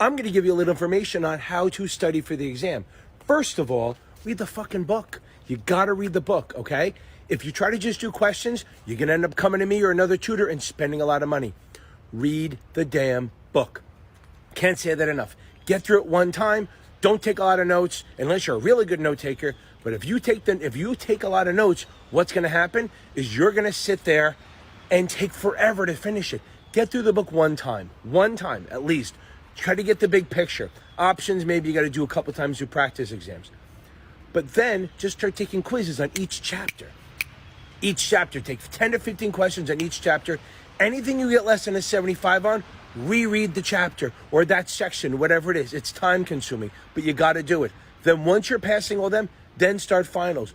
I'm going to give you a little information on how to study for the exam. First of all, read the fucking book. You got to read the book, okay? If you try to just do questions, you're going to end up coming to me or another tutor and spending a lot of money. Read the damn book. Can't say that enough. Get through it one time. Don't take a lot of notes unless you're a really good note taker. But if you take a lot of notes, what's going to happen is you're going to sit there and take forever to finish it. Get through the book one time at least. Try to get the big picture. Options, maybe you got to do a couple times through practice exams. But then just start taking quizzes on each chapter. Each chapter, take 10 to 15 questions on each chapter. Anything you get less than a 75 on, reread the chapter or that section, whatever it is. It's time consuming, but you got to do it. Then once you're passing all them, then start finals.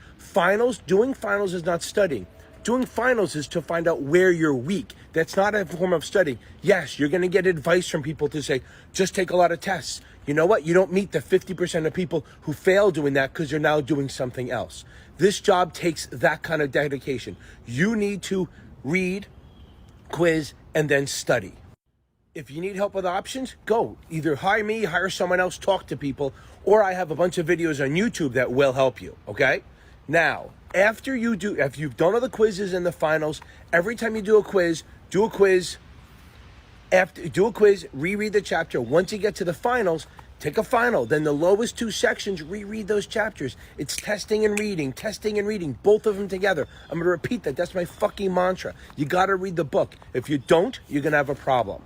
Doing finals is not studying. Doing finals is to find out where you're weak. That's not a form of studying. Yes, you're going to get advice from people to say, just take a lot of tests. You know what? You don't meet the 50% of people who fail doing that because you're now doing something else. This job takes that kind of dedication. You need to read, quiz, and then study. If you need help with options, go. Either hire me, hire someone else, talk to people, or I have a bunch of videos on YouTube that will help you, okay? Now, after you've done all the quizzes and the finals, every time you do a quiz, reread the chapter. Once you get to the finals, take a final. Then the lowest two sections, reread those chapters. It's testing and reading, both of them together. I'm going to repeat that. That's my fucking mantra. You got to read the book. If you don't, you're going to have a problem.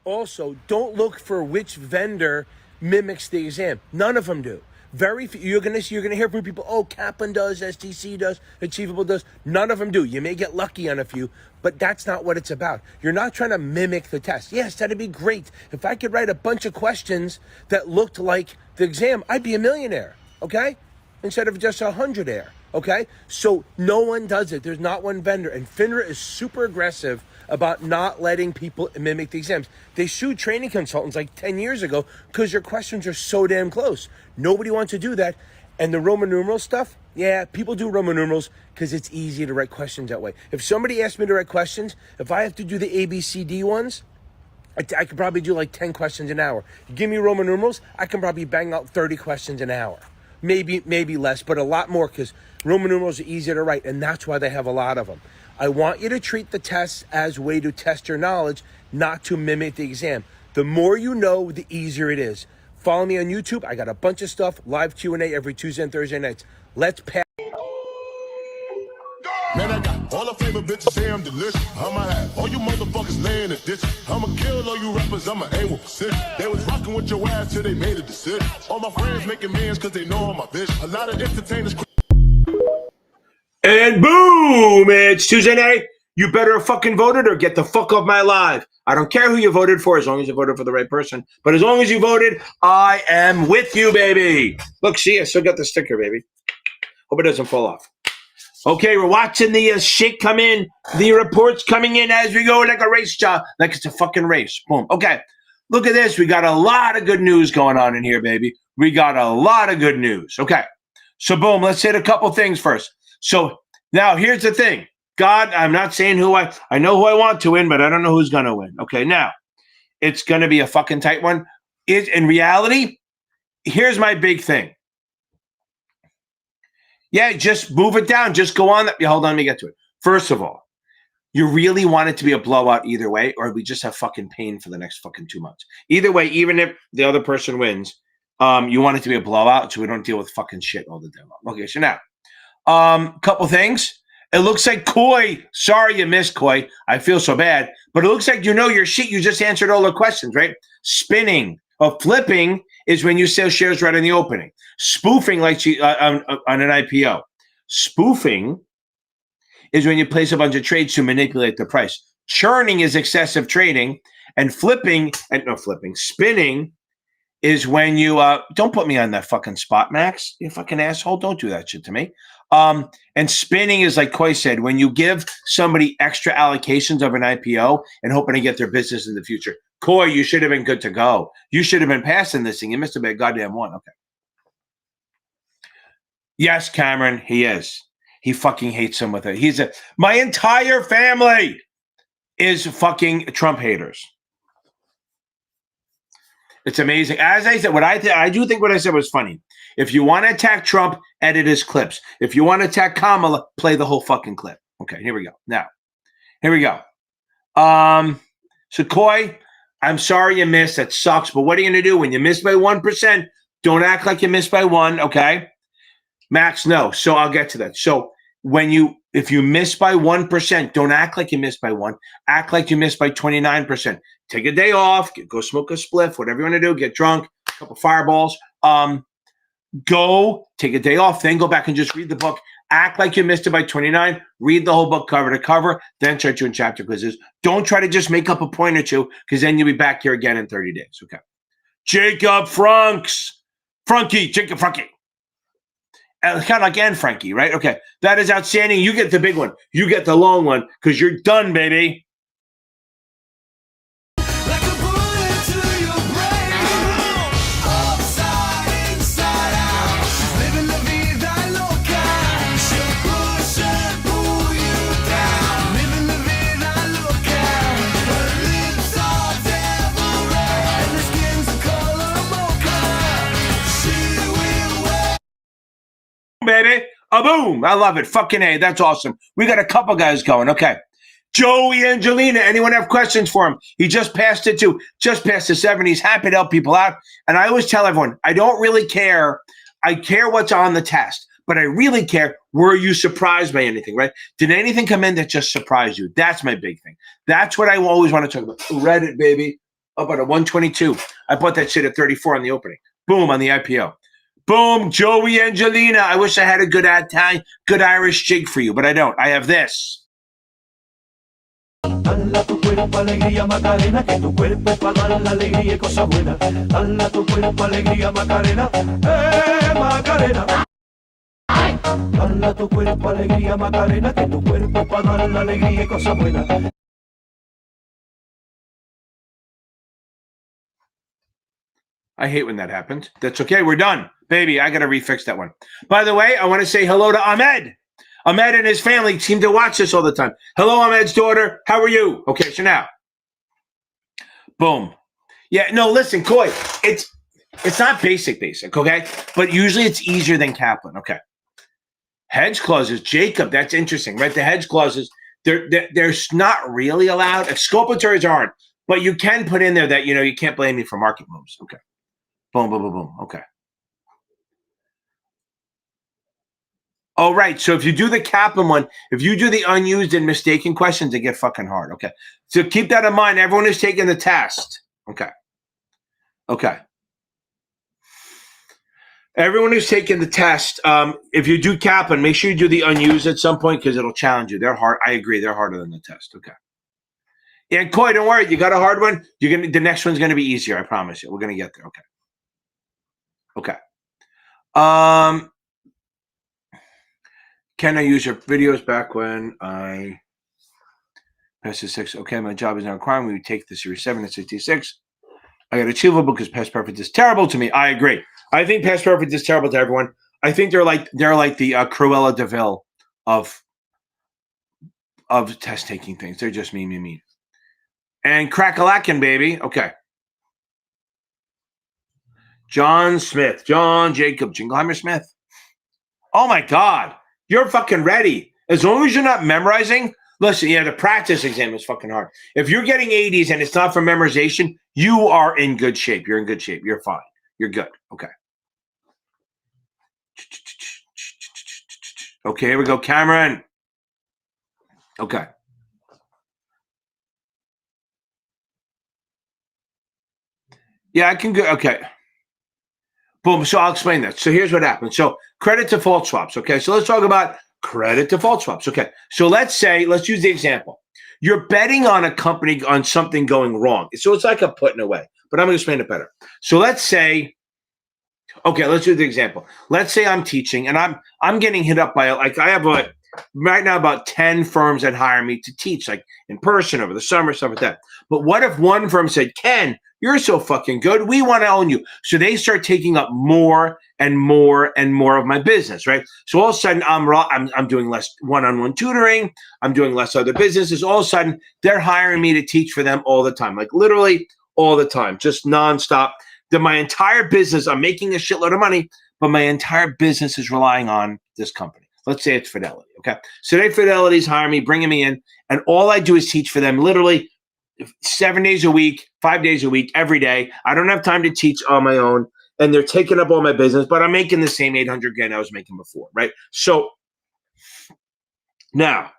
Also, don't look for which vendor mimics the exam. None of them do. Very few. You're gonna hear from people, oh, Kaplan does, STC does, Achievable does. None of them do. You may get lucky on a few, but that's not what it's about. You're not trying to mimic the test. Yes, that'd be great. If I could write a bunch of questions that looked like the exam, I'd be a millionaire, okay? Instead of just 100 air, okay? So no one does it. There's not one vendor. And FINRA is super aggressive about not letting people mimic the exams. They sued training consultants like 10 years ago because your questions are so damn close. Nobody wants to do that. And the Roman numeral stuff, yeah, people do Roman numerals because it's easy to write questions that way. If somebody asks me to write questions, if I have to do the ABCD ones, I could probably do like 10 questions an hour. You give me Roman numerals, I can probably bang out 30 questions an hour. Maybe less, but a lot more because Roman numerals are easier to write, and that's why they have a lot of them. I want you to treat the tests as a way to test your knowledge, not to mimic the exam. The more you know, the easier it is. Follow me on YouTube. I got a bunch of stuff, live Q&A every Tuesday and Thursday nights. Let's pass. Man, I got all the flavor bitches say I'm delicious. I'ma have all you motherfuckers laying in a ditch. I'ma kill all you rappers, I'ma aim with precision. They was rocking with your ass till they made a decision. All my friends making millions cause they know I'm my bitch. A lot of entertainers. And boom, it's Tuesday night. You better have fucking voted or get the fuck off my live. I don't care who you voted for as long as you voted for the right person. But as long as you voted, I am with you, baby. Look, see, I still got the sticker, baby. Hope it doesn't fall off. Okay, we're watching the shit come in. The reports coming in as we go like a race job. Like it's a fucking race. Boom. Okay, look at this. We got a lot of good news going on in here, baby. We got a lot of good news. Okay, so boom, let's hit a couple things first. So now here's the thing. God, I'm not saying I know who I want to win, but I don't know who's going to win. Okay, now it's going to be a fucking tight one. In reality, here's my big thing. Yeah, just move it down. Just go on. Hold on, let me get to it. First of all, you really want it to be a blowout either way, or we just have fucking pain for the next fucking 2 months. Either way, even if the other person wins, you want it to be a blowout so we don't deal with fucking shit all the day long. Okay, so now, couple things. It looks like Coy. Sorry you missed, Coy. I feel so bad. But it looks like you know your shit. You just answered all the questions, right? Spinning or flipping is when you sell shares right in the opening. Spoofing, like on an IPO. Spoofing is when you place a bunch of trades to manipulate the price. Churning is excessive trading. And spinning is when you, don't put me on that fucking spot, Max. You fucking asshole. Don't do that shit to me. And spinning is like Coy said, when you give somebody extra allocations of an IPO and hoping to get their business in the future. Coy, you should have been good to go. You should have been passing this thing. You missed a big goddamn one. Okay. Yes, Cameron, he is. He fucking hates him with it. My entire family is fucking Trump haters. It's amazing. As I said, I do think what I said was funny. If you want to attack Trump, edit his clips. If you want to attack Kamala, play the whole fucking clip. Okay, here we go. Now, here we go. So Coy, I'm sorry you missed. That sucks. But what are you going to do when you miss by 1%? Don't act like you missed by 1. Okay, Max, no. So I'll get to that. So if you miss by 1%, don't act like you missed by 1. Act like you missed by 29%. Take a day off. Go smoke a spliff. Whatever you want to do. Get drunk. A couple fireballs. Go take a day off. Then go back and just read the book. Act like you missed it by 29. Read the whole book cover to cover. Then start doing chapter quizzes. Don't try to just make up a point or two, because then you'll be back here again in 30 days. Okay. Jacob Jacob Frankie. Kind of like Anne Frankie, right? Okay. That is outstanding. You get the big one. You get the long one, because you're done, baby. Like a bullet to your brain. Upside, inside out. She's living la vida loca. She'll push and pull you down. Living la vida loca. Her lips are devil red, and her skin's the color mocha. She will wear. Baby. Boom. I love it. Fucking A. That's awesome. We got a couple guys going. Okay. Joey Angelina. Anyone have questions for him? He just passed it too. Just passed the 7. He's happy to help people out. And I always tell everyone, I don't really care. I care what's on the test, but I really care, were you surprised by anything, right? Did anything come in that just surprised you? That's my big thing. That's what I always want to talk about. Reddit, baby. Up at a 122. I bought that shit at 34 on the opening. Boom, on the IPO. Boom, Joey Angelina. I wish I had a good Irish jig for you, but I don't. I have this. Dala tu cuerpo alegría Macarena, que tu cuerpo es para dar la alegría y cosas buenas. Dala tu cuerpo alegría Macarena, Macarena. Dala tu cuerpo alegría Macarena, que tu cuerpo es para dar la alegría y cosas buenas. I hate when that happens. That's okay. We're done. Baby, I got to refix that one. By the way, I want to say hello to Ahmed. Ahmed and his family seem to watch this all the time. Hello, Ahmed's daughter. How are you? Okay, so now. Boom. Yeah, no, listen, Coy. It's not basic, okay? But usually it's easier than Kaplan. Okay. Hedge clauses. Jacob, that's interesting, right? The hedge clauses, they're not really allowed. Exculpatories aren't. But you can put in there that, you can't blame me for market moves. Okay. Boom, boom, boom, boom. Okay. All right. So if you do the Kaplan one, if you do the unused and mistaken questions, they get fucking hard. Okay. So keep that in mind. Everyone who's taking the test. Okay. Okay. Everyone who's taking the test, if you do Kaplan, make sure you do the unused at some point, because it'll challenge you. They're hard. I agree. They're harder than the test. Okay. Yeah, and Coy, don't worry. You got a hard one. The next one's going to be easier. I promise you. We're going to get there. Okay. Okay. Can I use your videos back when I passed the 6? Okay, my job is not requiring me to take the Series 7 at 66. I got achievable because past perfect is terrible to me. I agree. I think past perfect is terrible to everyone. I think they're like the Cruella de Vil of test taking things. They're just mean. And crack-a-lackin', baby. Okay. John Jacob Jingleheimer Smith. Oh my God. You're fucking ready. As long as you're not memorizing, listen, yeah, the practice exam is fucking hard. If you're getting 80s and it's not for memorization, you are in good shape. You're in good shape. You're fine. You're good. Okay. Okay, here we go. Cameron. Okay. Yeah, I can go. Okay. Boom. So I'll explain that. So here's what happens. So credit default swaps. Okay. So let's talk about credit default swaps. Okay. So let's use the example. You're betting on a company on something going wrong. So it's like a putting away, but I'm going to explain it better. So let's say, okay, let's do the example. Let's say I'm teaching and I'm getting hit up by I have right now about 10 firms that hire me to teach, like in person over the summer, stuff like that. But what if one firm said, Ken, you're so fucking good, we want to own you. So they start taking up more and more and more of my business, right? So all of a sudden I'm doing less one-on-one tutoring. I'm doing less other businesses. All of a sudden they're hiring me to teach for them all the time, like literally all the time, just nonstop. my entire business, I'm making a shitload of money, but my entire business is relying on this company. Let's say it's Fidelity, okay? So they Fidelity's hiring me, bringing me in, and all I do is teach for them literally 7 days a week, 5 days a week, every day. I don't have time to teach on my own, and they're taking up all my business, but I'm making the same 800 grand I was making before, right? So now,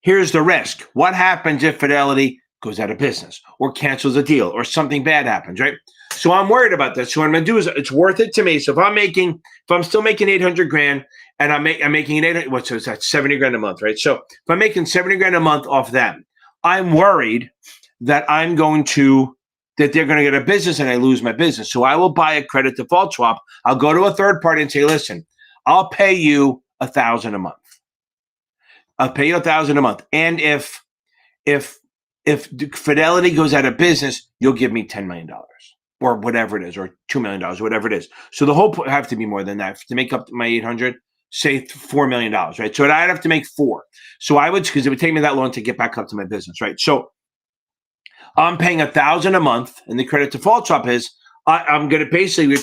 here's the risk. What happens if Fidelity goes out of business or cancels a deal or something bad happens, right? So I'm worried about this. So what I'm going to do is it's worth it to me. So if I'm still making 800 grand and I'm making an 800, so is that 70 grand a month, right? So if I'm making 70 grand a month off them, I'm worried that they're going to get a business and I lose my business. So I will buy a credit default swap. I'll go to a third party and say, listen, I'll pay you $1,000 a month. I'll pay you $1,000 a month. And if Fidelity goes out of business, you'll give me $10 million or whatever it is, or $2 million, whatever it is. So the whole point have to be more than that to make up my 800, say $4 million, right? So I'd have to make 4. So I would, because it would take me that long to get back up to my business, right? So I'm paying $1,000 a month, and the credit default swap is I'm going to basically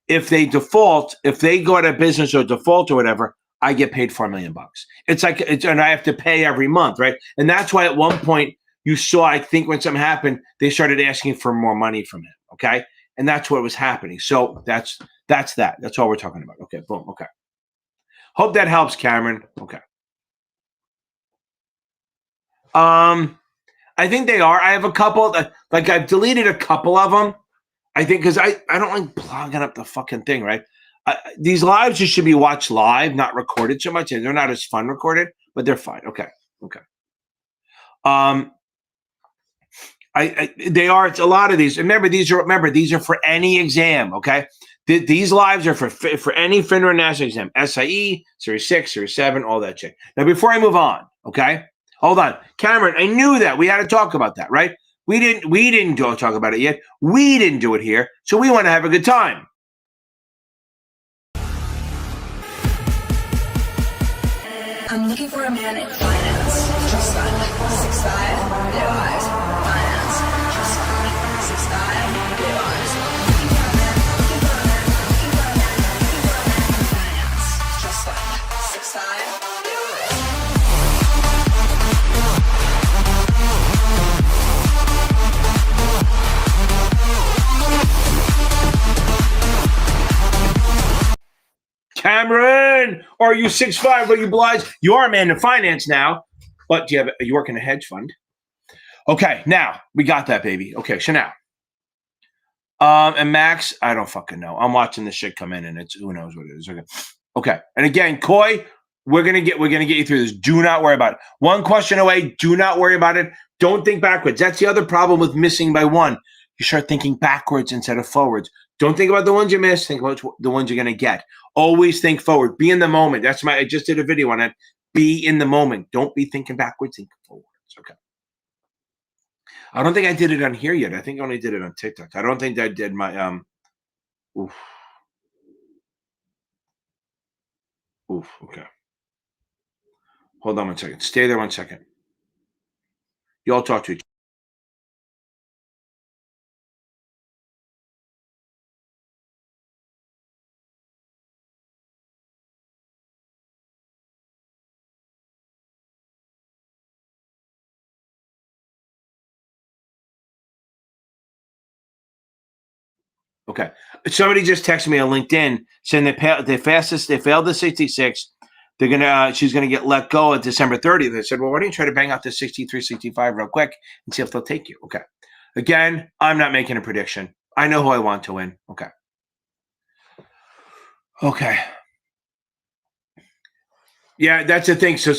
if they default, if they go out of business or default or whatever, I get paid $4 million. It's like and I have to pay every month, right? And that's why at one point you saw, I think when something happened, they started asking for more money from him. Okay, and that's what was happening. So that's that. That's all we're talking about. Okay, boom. Okay. Hope that helps, Cameron. Okay. I think they are. I have a couple that, like, I've deleted a couple of them. I think because I don't like blogging up the fucking thing, right? These lives just should be watched live, not recorded so much. And they're not as fun recorded, but they're fine. Okay. They are. It's a lot of these. Remember, these are for any exam. Okay, these lives are for any FINRA and NASAA exam, SIE, Series 6, Series 7, all that shit. Now, before I move on, okay, hold on, Cameron. I knew that we had to talk about that, right? We didn't go talk about it yet. We didn't do it here, so we want to have a good time. I'm looking for a man in finance. Trust fund, 6'5", blue eyes. Finance, trust fund, 6'5", blue eyes. Finance, trust fund, 6'5", blue eyes. Cameron, are you 6'5"? Are you blind? You are a man in finance now, but you work in a hedge fund? Okay, now we got that, baby. Okay, so now, and Max, I don't fucking know. I'm watching this shit come in, and it's who knows what it is. Okay, and again, Coy, we're gonna get you through this. Do not worry about it. One question away. Do not worry about it. Don't think backwards. That's the other problem with missing by one. You start thinking backwards instead of forwards. Don't think about the ones you missed. Think about the ones you're gonna get. Always think forward. Be in the moment. I just did a video on it. Be in the moment. Don't be thinking backwards. Think forwards. Okay. I don't think I did it on here yet. I think I only did it on TikTok. I don't think I did my Oof. Okay. Hold on 1 second. Stay there 1 second. Y'all talk to each other. Okay. Somebody just texted me on LinkedIn saying they failed the 66. She's gonna get let go at December 30th. I said, well, why don't you try to bang out the 63, 65 real quick and see if they'll take you? Okay. Again, I'm not making a prediction. I know who I want to win. Okay. Yeah, that's the thing. So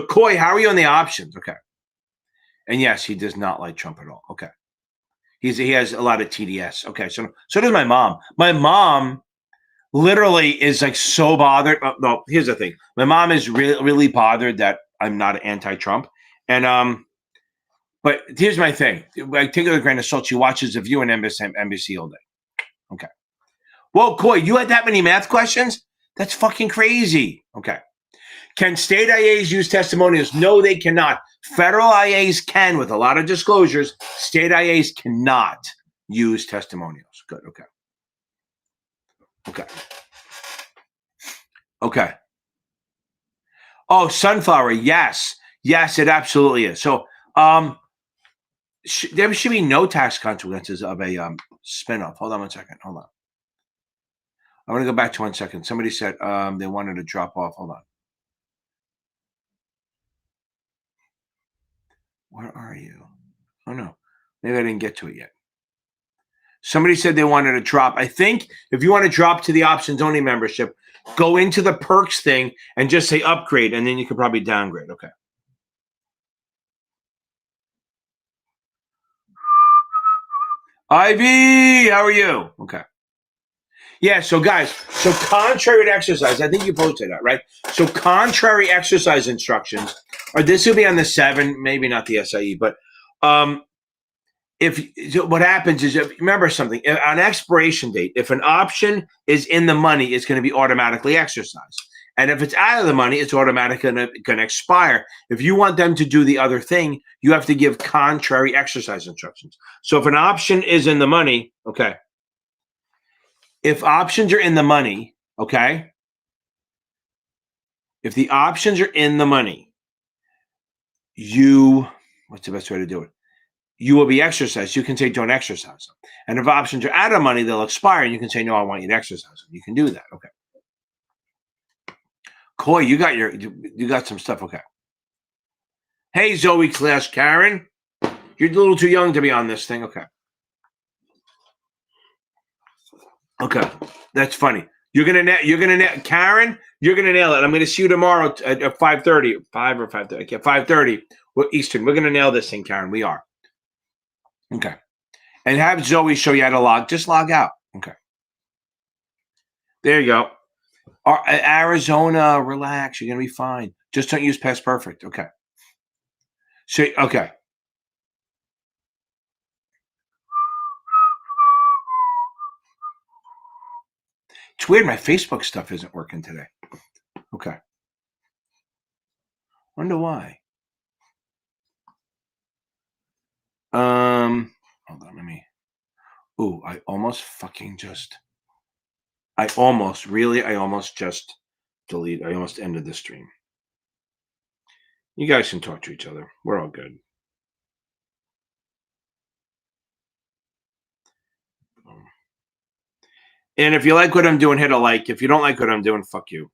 Coy, how are you on the options? Okay. And yes, he does not like Trump at all. Okay. He has a lot of TDS. Okay, so does my mom. My mom literally is like so bothered. No, here's the thing. My mom is really bothered that I'm not anti-Trump. And but here's my thing. I take it with a grain of salt. She watches The View and NBC all day. Okay. Well, Coy, you had that many math questions? That's fucking crazy. Okay. Can state IAs use testimonials? No, they cannot. Federal IAs can with a lot of disclosures. State IAs cannot use testimonials. Good. Okay. Okay. Okay. Oh, sunflower. Yes. Yes, it absolutely is. So there should be no tax consequences of a spinoff. Hold on 1 second. Hold on. I want to go back to 1 second. Somebody said they wanted to drop off. Hold on. Where are you? Oh, no. Maybe I didn't get to it yet. Somebody said they wanted to drop. I think if you want to drop to the options only membership, go into the perks thing and just say upgrade, and then you could probably downgrade. Okay. Ivy, how are you? Okay. Yeah, so guys, so contrary to exercise, I think you posted that, right? So contrary exercise instructions, or this will be on the 7, maybe not the SIE, but what happens is, remember something, on expiration date, if an option is in the money, it's going to be automatically exercised. And if it's out of the money, it's automatically going to expire. If you want them to do the other thing, you have to give contrary exercise instructions. So if an option is in the money, okay, if options are in the money, okay, if the options are in the money, what's the best way to do it? You will be exercised. You can say don't exercise them. And if options are out of money, they'll expire, and you can say, no, I want you to exercise them. You can do that. Okay. Coy, you got some stuff. Okay. Hey, Zoe Clash Karen. You're a little too young to be on this thing. Okay. Okay. That's funny. You're gonna Karen, you're gonna nail it. I'm gonna see you tomorrow at 5:30. 5 or 5:30. Okay, 5:30 Eastern. We're gonna nail this thing, Karen. We are. Okay. And have Zoe show you how to log. Just log out. Okay. There you go. Arizona, relax. You're going to be fine. Just don't use past perfect. Okay. So, okay. It's weird. My Facebook stuff isn't working today. Okay. Wonder why. Hold on. Let me. Ooh, I almost just deleted. I almost ended the stream. You guys can talk to each other. We're all good. And if you like what I'm doing, hit a like. If you don't like what I'm doing, fuck you.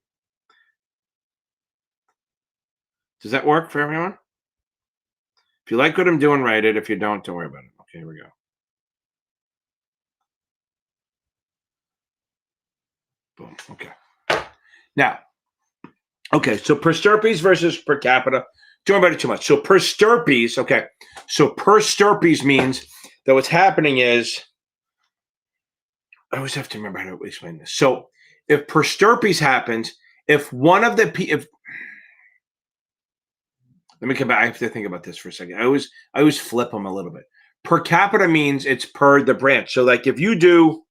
Does that work for everyone? If you like what I'm doing, write it. If you don't worry about it. Okay, here we go. Boom. Okay. Now, okay, so per stirpes versus per capita. Don't worry about it too much. So per stirpes, okay. So per stirpes means that what's happening is, I always have to remember how to explain this. So if per stirpes happens, if one of the let me come back. I have to think about this for a second. I always flip them a little bit. Per capita means it's per the branch. So like if you do,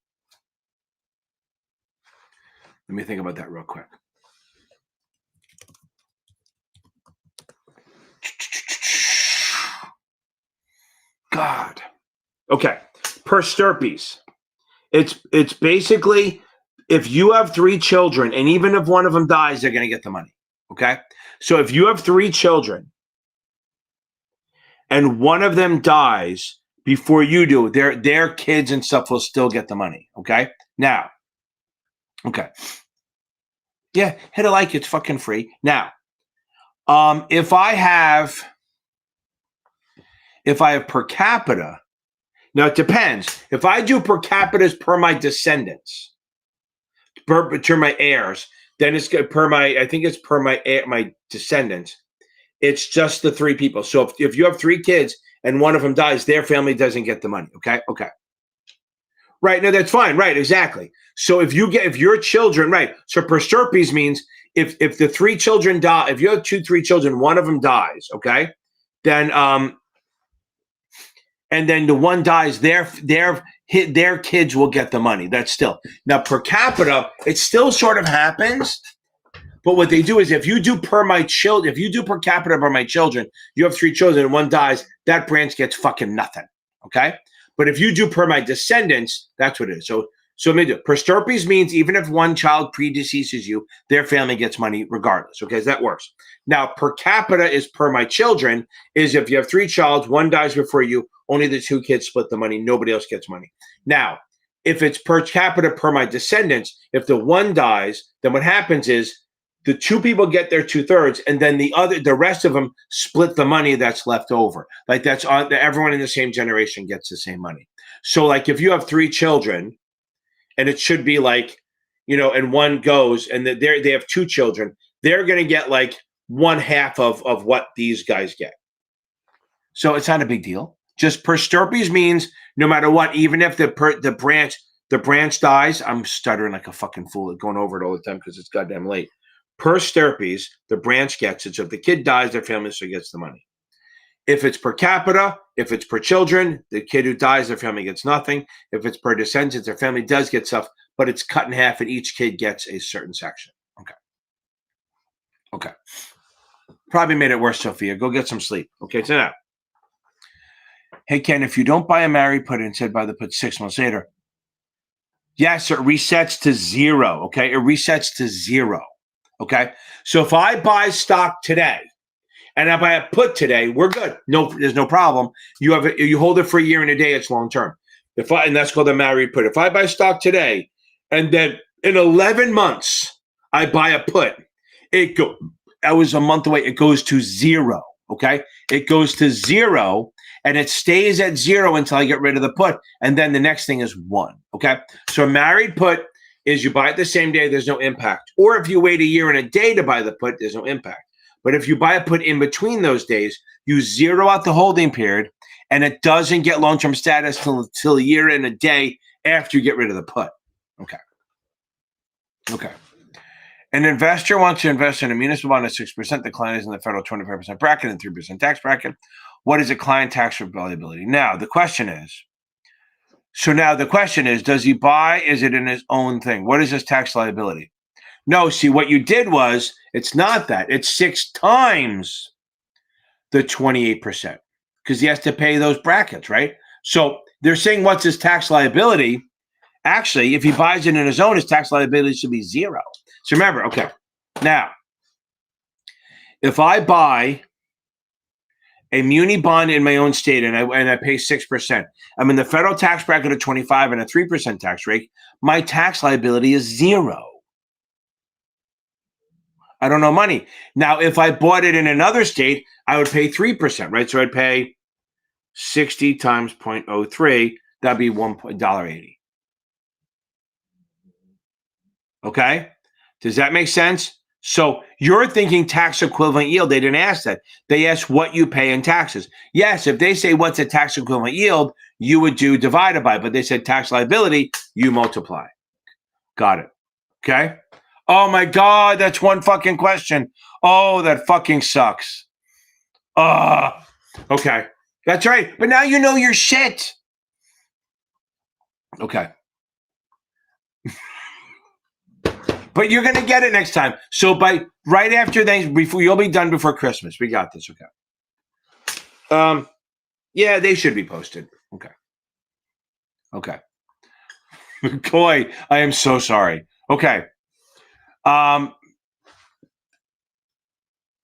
let me think about that real quick. God. Okay. Per stirpes. It's basically if you have 3 children and even if one of them dies, they're going to get the money. Okay. So if you have 3 children and one of them dies before you do, their kids and stuff will still get the money. Okay. Now, okay. Yeah. Hit a like. It's fucking free. Now, if I have per capita, now it depends. If I do per capita per my descendants, to my heirs, then it's per my descendants. It's just the 3 people. So if you have 3 kids and one of them dies, their family doesn't get the money. Okay. Okay. Right. No, that's fine. Right. Exactly. So if your children, right. So per stirpes means if the 3 children die, if you have 3 children, one of them dies. Okay. Then, and then the one dies, their kids will get the money. That's still now per capita. It still sort of happens, but what they do is if you do per capita per my children, you have 3 children and one dies, that branch gets fucking nothing. Okay, but if you do per my descendants, that's what it is. So let me do it. Per stirpes means even if one child predeceases you, their family gets money regardless. Okay, so that works. Now, per capita is per my children, is if you have 3 children, one dies before you, only the 2 kids split the money, nobody else gets money. Now, if it's per capita per my descendants, if the one dies, then what happens is the 2 people get their 2/3, and then the rest of them split the money that's left over. Like that's on everyone in the same generation gets the same money. So like if you have 3 children, and it should be like, and one goes, and they have 2 children, they're going to get like 1/2 of what these guys get. So it's not a big deal. Just per stirpes means no matter what, even if the branch dies. I'm stuttering like a fucking fool, going over it all the time because it's goddamn late. Per stirpes, the branch gets it. So if the kid dies, their family still gets the money. If it's per capita, if it's per children, the kid who dies, their family gets nothing. If it's per descendants, their family does get stuff, but it's cut in half and each kid gets a certain section. Okay. Probably made it worse, Sophia. Go get some sleep. Okay, so now. Hey, Ken, if you don't buy a married put instead buy the put 6 months later, yes, it resets to 0. Okay, it resets to 0. Okay, so if I buy stock today, and I buy a put today, we're good. No, there's no problem. You hold it for a year and a day, it's long term. And that's called a married put. If I buy stock today, and then in 11 months I buy a put, that was a month away. It goes to 0. Okay, it goes to 0, and it stays at 0 until I get rid of the put, and then the next thing is 1. Okay, so a married put is you buy it the same day, there's no impact. Or if you wait a year and a day to buy the put, there's no impact. But if you buy a put in between those days, you zero out the holding period, and it doesn't get long-term status till a year and a day after you get rid of the put. Okay. An investor wants to invest in a municipal bond at 6%. The client is in the federal 25% bracket and 3% tax bracket. What is a client tax liability? Now, the question is, does he buy? Is it in his own thing? What is his tax liability? No, see, what you did was, it's not that. It's 6 times the 28% because he has to pay those brackets, right? So they're saying what's his tax liability? Actually, if he buys it in his own, his tax liability should be 0. So remember, okay, now, if I buy a muni bond in my own state and I pay 6%, I'm in the federal tax bracket of 25 and a 3% tax rate, my tax liability is 0. I don't know money. Now, if I bought it in another state, I would pay 3%, right? So I'd pay 60 times 0.03. That'd be $1.80. Okay? Does that make sense? So you're thinking tax equivalent yield. They didn't ask that. They asked what you pay in taxes. Yes, if they say what's a tax equivalent yield, you would do divided by, but they said tax liability, you multiply. Got it. Okay? Oh my God, that's one fucking question. Oh, that fucking sucks. Okay. That's right. But now you know your shit. Okay. But you're going to get it next time. So right after before you'll be done before Christmas. We got this. Okay. Yeah, they should be posted. Okay. Boy, I am so sorry. Okay.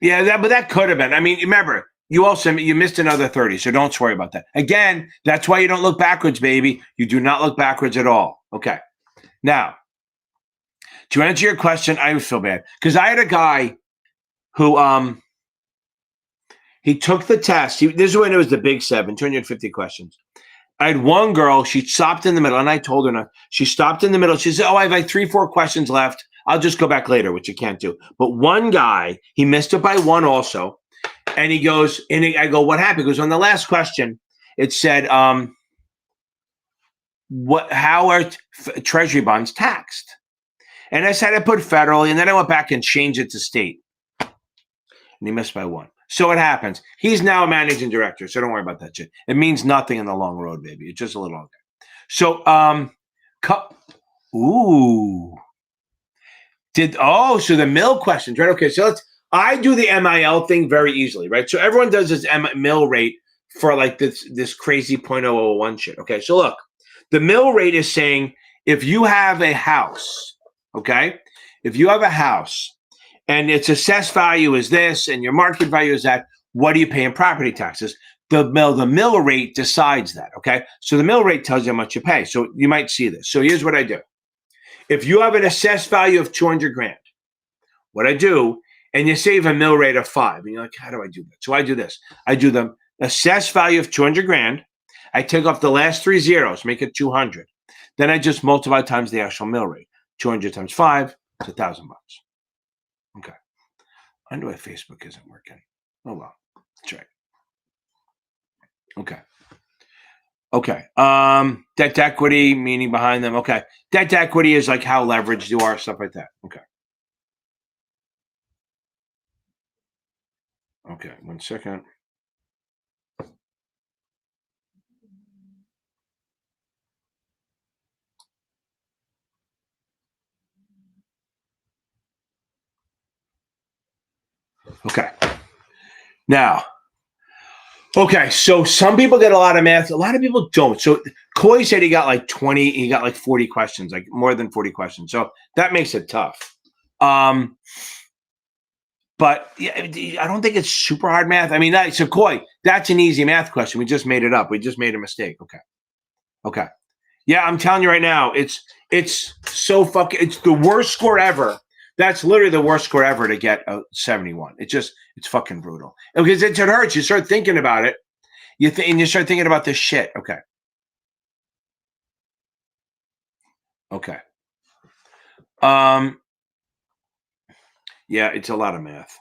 Yeah, but that could have been. I mean, remember, you missed another 30, so don't worry about that. Again, that's why you don't look backwards, baby. You do not look backwards at all. Okay. Now, to answer your question, I feel bad because I had a guy who he took the test. This is when it was the big 7, 250 questions. I had one girl, she stopped in the middle, and I told her she stopped in the middle. She said, I have like 3-4 questions left. I'll just go back later, which you can't do. But one guy, he missed it by 1 also. And he goes, I go, what happened? He goes, on the last question, it said, how are treasury bonds taxed? And I said, I put federally, and then I went back and changed it to state. And he missed by 1. So it happens. He's now a managing director, so don't worry about that shit. It means nothing in the long road, baby. It's just a little okay. So, so the mill questions, right? Okay, so I do the MIL thing very easily, right? So everyone does this mill rate for like this crazy 0.001 shit. Okay, so look, the mill rate is saying if you have a house, okay, if you have a house and its assessed value is this and your market value is that, what do you pay in property taxes? The mill rate decides that, okay? So the mill rate tells you how much you pay. So you might see this. So here's what I do. If you have an assessed value of 200 grand, what I do, and you save a mill rate of 5, and you're like, how do I do that? So I do this. I do the assessed value of 200 grand. I take off the last 3 zeros, make it 200. Then I just multiply times the actual mill rate. 200 times 5, it's $1,000. Okay. I wonder why Facebook isn't working. Oh, well. That's right. Okay. Okay. Debt to equity, meaning behind them. Okay. Debt to equity is like how leveraged you are, stuff like that. Okay. Okay. 1 second. Okay. Now, okay, so some people get a lot of math. A lot of people don't. So Coy said he got like 20, he got like 40 questions, like more than 40 questions. So that makes it tough. But yeah, I don't think it's super hard math. I mean, so Coy, that's an easy math question. We just made it up. We just made a mistake. Okay. Okay. Yeah, I'm telling you right now, it's so fucking, it's the worst score ever. That's literally the worst score ever to get a 71. It's fucking brutal. Because it hurts. You start thinking about it. And you start thinking about this shit. Okay. Okay. Yeah, it's a lot of math.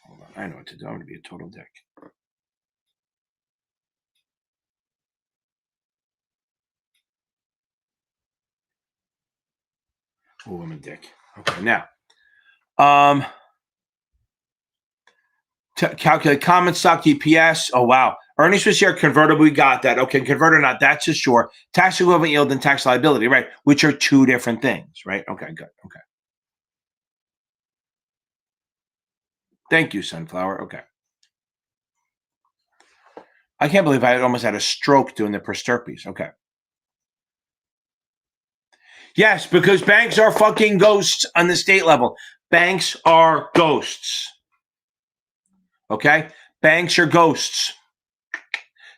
Hold on. I know what to do. I'm going to be a total dick. Oh, I'm a dick. Okay, now, calculate common stock EPS. Oh, wow. Earnings per share convertible. We got that. Okay, convert or not. That's just sure. Tax equivalent yield and tax liability, right? Which are two different things, right? Okay, good. Okay. Thank you, Sunflower. Okay. I can't believe I almost had a stroke doing the Persterpes. Okay. Yes, because banks are fucking ghosts on the state level. Banks are ghosts. Okay? Banks are ghosts.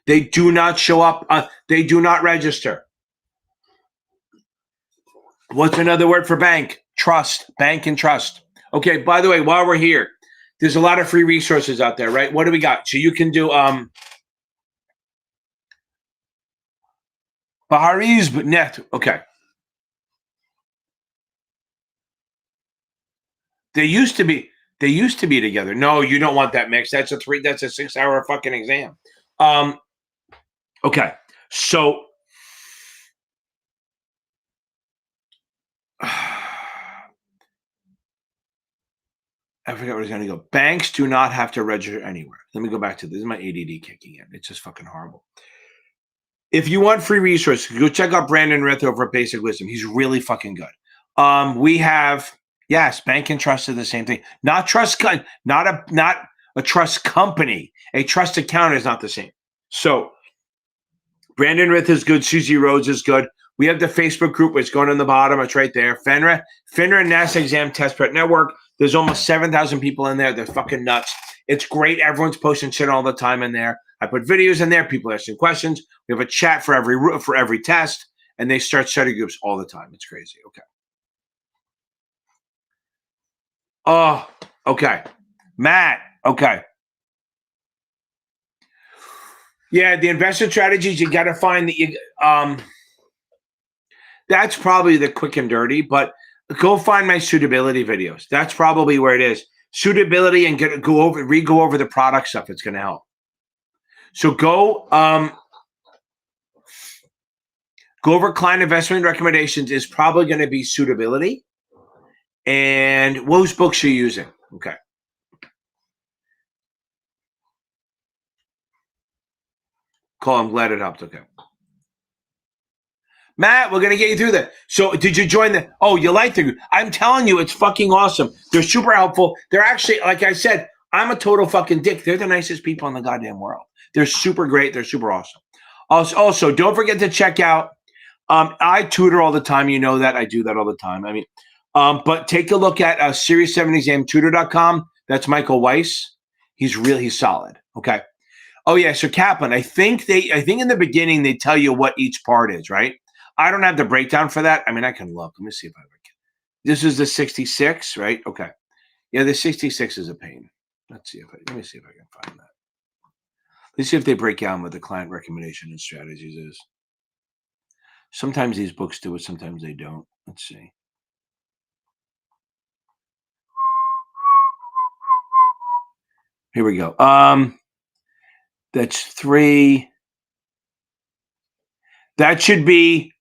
They do not show up. They do not register. What's another word for bank? Trust. Bank and trust. Okay, by the way, while we're here, there's a lot of free resources out there, right? What do we got? So you can do Bahari's but net. Okay. They used to be together. No, you don't want that mix. That's a 6-hour fucking exam. Okay. So I forgot where I was going to go. Banks do not have to register anywhere. Let me go back to this. This is my ADD kicking in. It's just fucking horrible. If you want free resources, go check out Brandon Rith over at Basic Wisdom. He's really fucking good. We have, yes, bank and trust are the same thing. Not a trust company. A trust account is not the same. So Brandon Rith is good. Susie Rhodes is good. We have the Facebook group, which is going on the bottom. It's right there. FINRA and NASAA Exam Test Prep Network. There's almost 7,000 people in there. They're fucking nuts. It's great. Everyone's posting shit all the time in there. I put videos in there. People asking questions. We have a chat for every test, and they start study groups all the time. It's crazy. Okay. Oh, okay. Matt. Okay. Yeah, the investment strategies, you got to find that that's probably the quick and dirty, but go find my suitability videos. That's probably where it is. Suitability and go over the product stuff. It's going to help. So go over client investment recommendations is probably going to be suitability. And whose books are you using? Okay. Cool. I'm glad it helped. Okay. Matt, we're going to get you through that. So did you join you like the group? I'm telling you, it's fucking awesome. They're super helpful. They're actually, like I said, I'm a total fucking dick. They're the nicest people in the goddamn world. They're super great. They're super awesome. Also, don't forget to check out. I tutor all the time. You know that I do that all the time. I mean, but take a look at Series 7 Exam Tutor.com. That's Michael Weiss. He's solid. Okay. Oh yeah. So Kaplan, I think in the beginning they tell you what each part is, right? I don't have the breakdown for that. I mean, I can look. Let me see if I can. This is the 66, right? Okay. Yeah, the 66 is a pain. Let me see if I can find that. Let's see if they break down what the client recommendation and strategies is. Sometimes these books do it, sometimes they don't. Let's see. Here we go. That's 3. That should be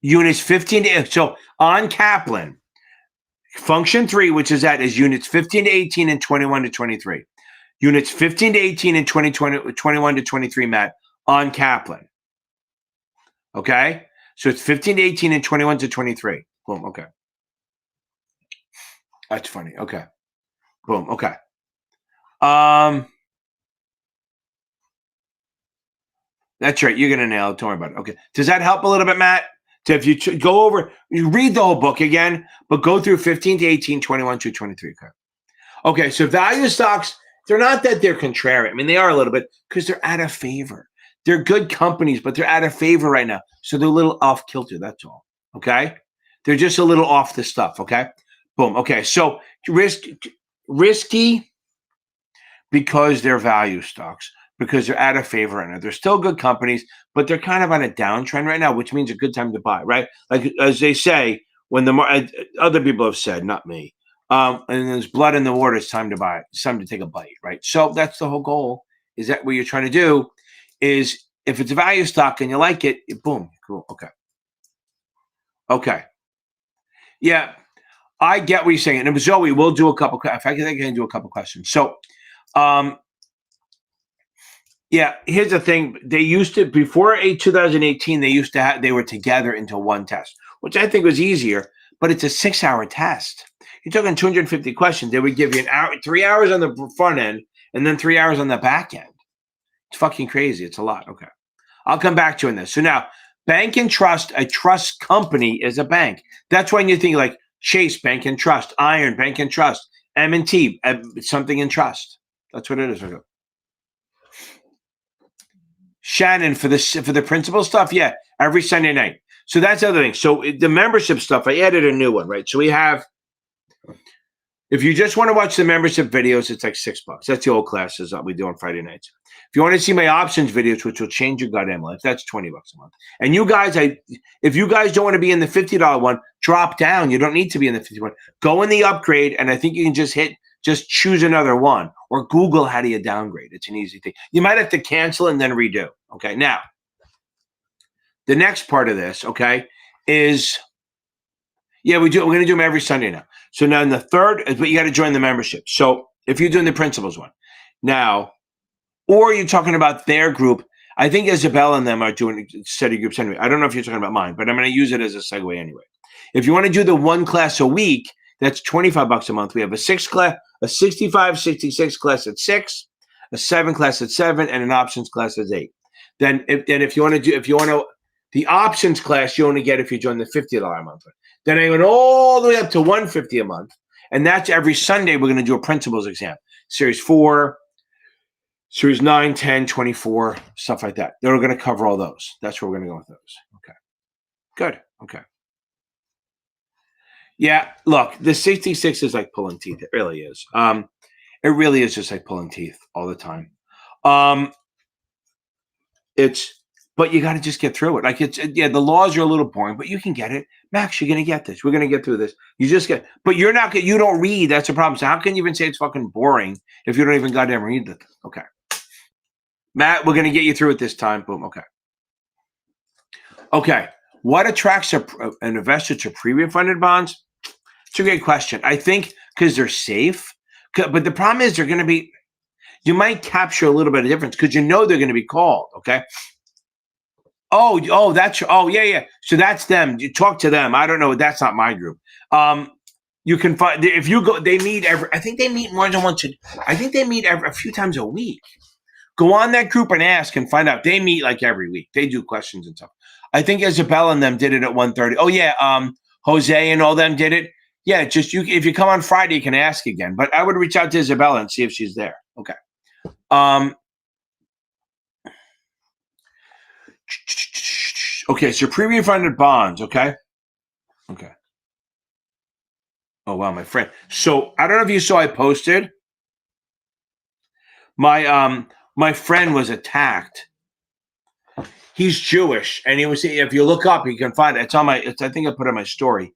units 15 to, so on Kaplan, function 3, which is units 15 to 18 and 21 to 23. Units 15 to 18 and 21 to 23, Matt, on Kaplan. Okay? So it's 15 to 18 and 21 to 23. Boom, okay. That's funny. Okay. Boom, okay. That's right. You're going to nail it. Don't worry about it. Okay. Does that help a little bit, Matt? So if you go over, you read the whole book again, but go through 15 to 18, 21 to 23. Okay. Okay. So value stocks, they're not that they're contrarian. I mean, they are a little bit because they're out of favor. They're good companies, but they're out of favor right now. So they're a little off kilter. That's all. Okay. They're just a little off the stuff. Okay. Boom. Okay. So risky because they're value stocks, because they're out of favor right now. They're still good companies, but they're kind of on a downtrend right now, which means a good time to buy, right? Like as they say, when other people have said, not me, and there's blood in the water, it's time to buy it. It's time to take a bite, right? So that's the whole goal. Is that what you're trying to do? Is if it's a value stock and you like it, boom, cool, okay. Okay. Yeah, I get what you're saying. And Zoe, we'll do a couple. If I can do a couple questions. So, yeah, here's the thing. They used to, before 2018, they were together into one test, which I think was easier, but it's a 6-hour test. You're talking 250 questions. They would give you 3 hours on the front end and then 3 hours on the back end. It's fucking crazy. It's a lot. Okay. I'll come back to you on this. So now, bank and trust, a trust company is a bank. That's when you think like Chase, bank and trust, Iron, bank and trust, M&T, something in trust. That's what it is. Okay. Shannon, for the principal stuff, yeah, every Sunday night. So that's the other thing. So the membership stuff, I added a new one, right? So we have, if you just want to watch the membership videos, it's like $6. That's the old classes that we do on Friday nights. If you want to see my options videos, which will change your goddamn life, that's $20 a month. And you guys, if you guys don't want to be in the $50 one, drop down. You don't need to be in the $50 one. Go in the upgrade, and I think you can just choose another one, or Google how do you downgrade. It's an easy thing. You might have to cancel and then redo. Okay, now, the next part of this, okay, is, yeah, we're going to do them every Sunday now. So now in the third, but you got to join the membership. So if you're doing the principles one, now, or you're talking about their group, I think Isabel and them are doing study groups anyway. I don't know if you're talking about mine, but I'm going to use it as a segue anyway. If you want to do the one class a week, that's $25 a month. We have a 65, 66 class at 6, a 7 class at 7, and an options class at 8. Then if you want to, the options class you only get if you join the $50 a month. Then I went all the way up to $150 a month, and that's every Sunday. We're going to do a principles exam, series 4, series 9, 10, 24, stuff like that. They're going to cover all those. That's where we're going to go with those. Okay, good. Okay. Yeah, look, the 66 is like pulling teeth. It really is. It really is just like pulling teeth all the time. But you got to just get through it. Like the laws are a little boring, but you can get it. Max, you're going to get this. We're going to get through this. You just get, but you don't read. That's the problem. So how can you even say it's fucking boring if you don't even goddamn read the thing? Okay. Matt, we're going to get you through it this time. Boom. Okay. Okay. What attracts an investor to premium-funded bonds? It's a great question. I think because they're safe. But the problem is they're going to be, you might capture a little bit of difference because they're going to be called. Okay. Yeah. So that's them. You talk to them. I don't know. That's not my group. You can find if you go. They meet every. I think they meet more than once. I think they meet a few times a week. Go on that group and ask and find out. They meet like every week. They do questions and stuff. I think Isabella and them did it at 1:30. Oh yeah, Jose and all them did it. Yeah, just you. If you come on Friday, you can ask again. But I would reach out to Isabella and see if she's there. Okay. Okay. So pre-refunded bonds. Okay. Okay. Oh wow, my friend. So I don't know if you saw. I posted my friend was attacked. He's Jewish, and he was. If you look up, you can find it. It's on my. I think I put it on my story.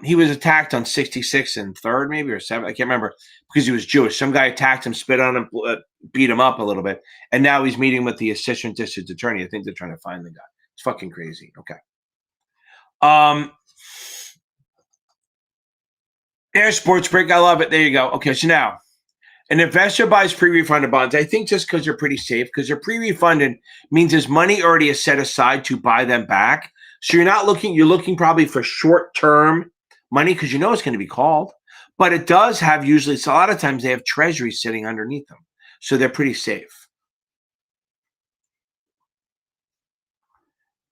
He was attacked on 66 and 3rd, maybe, or 7th. I can't remember, because he was Jewish. Some guy attacked him, spit on him, beat him up a little bit, and now he's meeting with the assistant district attorney. I think they're trying to find the guy. It's fucking crazy. Okay. There's sports break. I love it. There you go. Okay, so now an investor buys pre-refunded bonds. I think just because they're pretty safe, because they're pre-refunded means his money already is set aside to buy them back. So you're looking probably for short-term money because you know it's going to be called. But it does have usually, so a lot of times they have treasuries sitting underneath them. So they're pretty safe.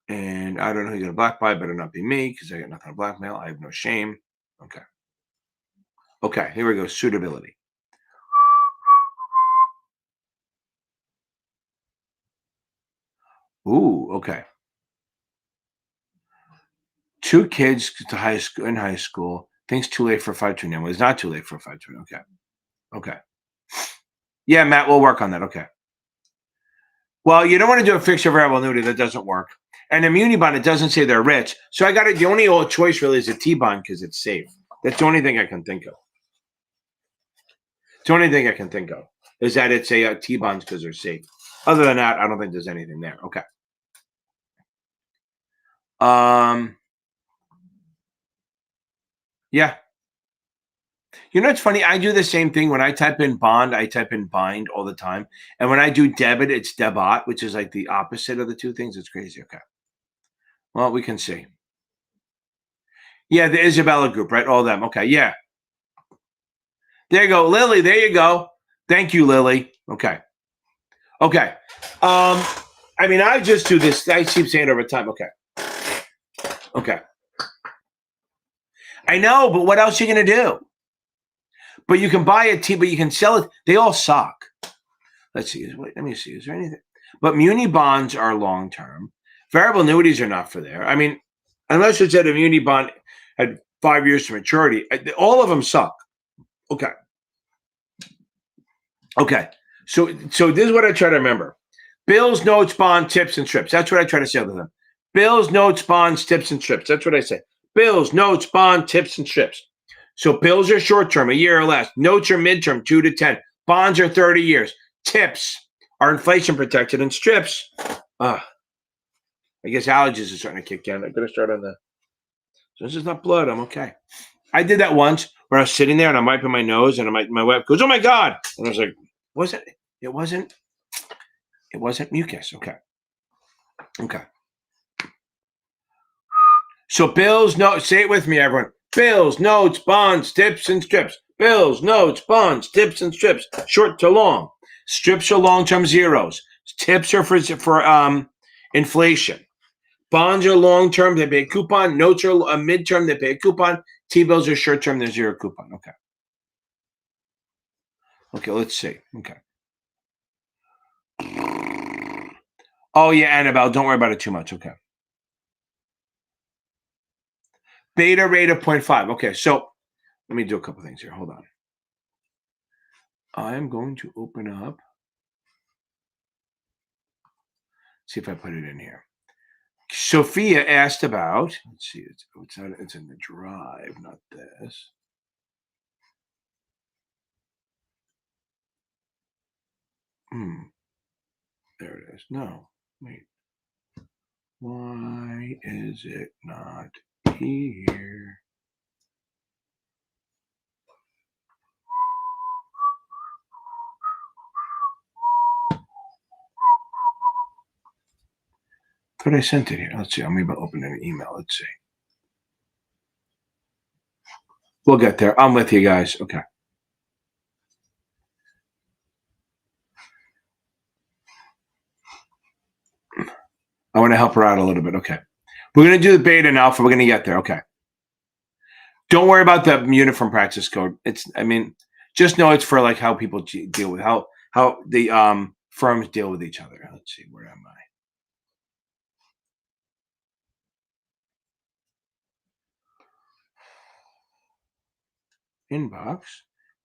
And I don't know who you're going to blackmail. Better not be me because I got nothing to blackmail. I have no shame. Okay. Okay, here we go. Suitability. Ooh, okay. 2 kids to high school. Thinks too late for 529. Well, it's not too late for 529. Okay. Okay. Yeah, Matt, we'll work on that. Okay. Well, you don't want to do a fixed or variable annuity. That doesn't work. And a muni bond, it doesn't say they're rich. So I got it. The only choice really is a T-bond because it's safe. That's the only thing I can think of. The only thing I can think of is that it's a T-bonds because they're safe. Other than that, I don't think there's anything there. Okay. Yeah. You know, it's funny. I do the same thing. When I type in bond, I type in bind all the time. And when I do debit, it's debot, which is like the opposite of the two things. It's crazy. Okay. Well, we can see. Yeah, the Isabella group, right? All of them. Okay. Yeah. There you go. Lily, there you go. Thank you, Lily. Okay. Okay. I mean, I just do this. I keep saying it over time. Okay. Okay. I know, but what else are you going to do? But you can buy a T, but you can sell it. They all suck. Let's see. Wait, let me see. Is there anything? But muni bonds are long-term. Variable annuities are not for there. I mean, unless it's at a muni bond had 5 years to maturity, all of them suck. Okay. Okay. So this is what I try to remember. Bills, notes, bond, tips, and strips. That's what I try to say to them. Bills, notes, bonds, tips, and strips. That's what I say. Bills, notes, bond, tips, and strips. So bills are short-term, a year or less. Notes are midterm, 2 to 10. Bonds are 30 years. Tips are inflation protected, and strips. I guess allergies are starting to kick in. I'm going to start on the. So this is not blood. I'm okay. I did that once where I was sitting there and I'm wiping my nose, and my wife goes, "Oh my God!" And I was like, "Was it? It wasn't. It wasn't mucus." Okay. Okay. So bills, notes. Say it with me, everyone. Bills, notes, bonds, tips, and strips. Bills, notes, bonds, tips, and strips. Short to long. Strips are long-term zeros. Tips are for inflation. Bonds are long-term. They pay a coupon. Notes are a midterm. They pay a coupon. T-bills are short-term. They're zero coupon. Okay. Okay, let's see. Okay. Oh, yeah, Annabelle. Don't worry about it too much. Okay. Beta rate of 0.5. Okay, so let me do a couple things here. Hold on. I'm going to open up. See if I put it in here. Sophia asked about. Let's see. It's in the drive, not this. There it is. No, wait. Why is it not here? Thought I sent it here. Let's see. I'm able to open an email. Let's see. We'll get there. I'm with you guys. Okay. I want to help her out a little bit. Okay. We're going to do the beta and alpha. We're going to get there. Okay. Don't worry about the uniform practice code. Just know it's for like how people deal with how the firms deal with each other. Let's see. Where am I? Inbox.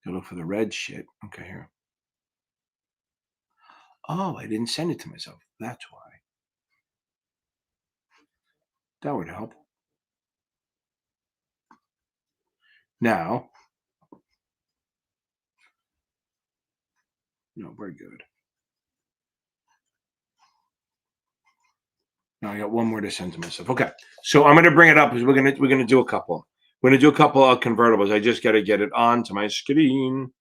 Go look for the red shit. Okay, here. Oh, I didn't send it to myself. That's why. That would help. Now, no, we're good. Now I got one more to send to myself. Okay, so I'm going to bring it up because we're gonna do a couple. We're gonna do a couple of convertibles. I just got to get it onto my screen.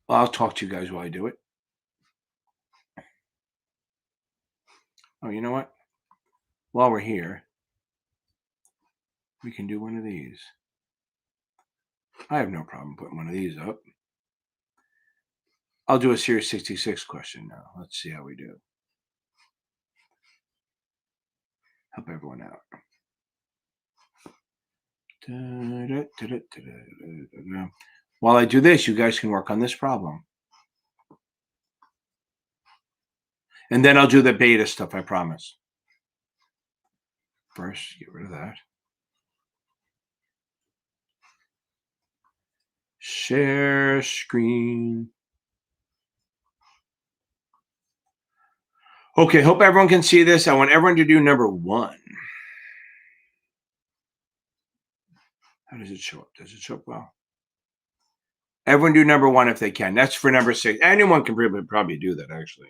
I'll talk to you guys while I do it. Oh, you know what? While we're here, we can do one of these. I have no problem putting one of these up. I'll do a Series 66 question now. Let's see how we do. Help everyone out. While I do this, you guys can work on this problem. And then I'll do the beta stuff, I promise. First, get rid of that. Share screen. Okay, hope everyone can see this. I want everyone to do number 1. How does it show up? Does it show up well? Everyone do number 1 if they can. That's for number 6. Anyone can probably do that, actually.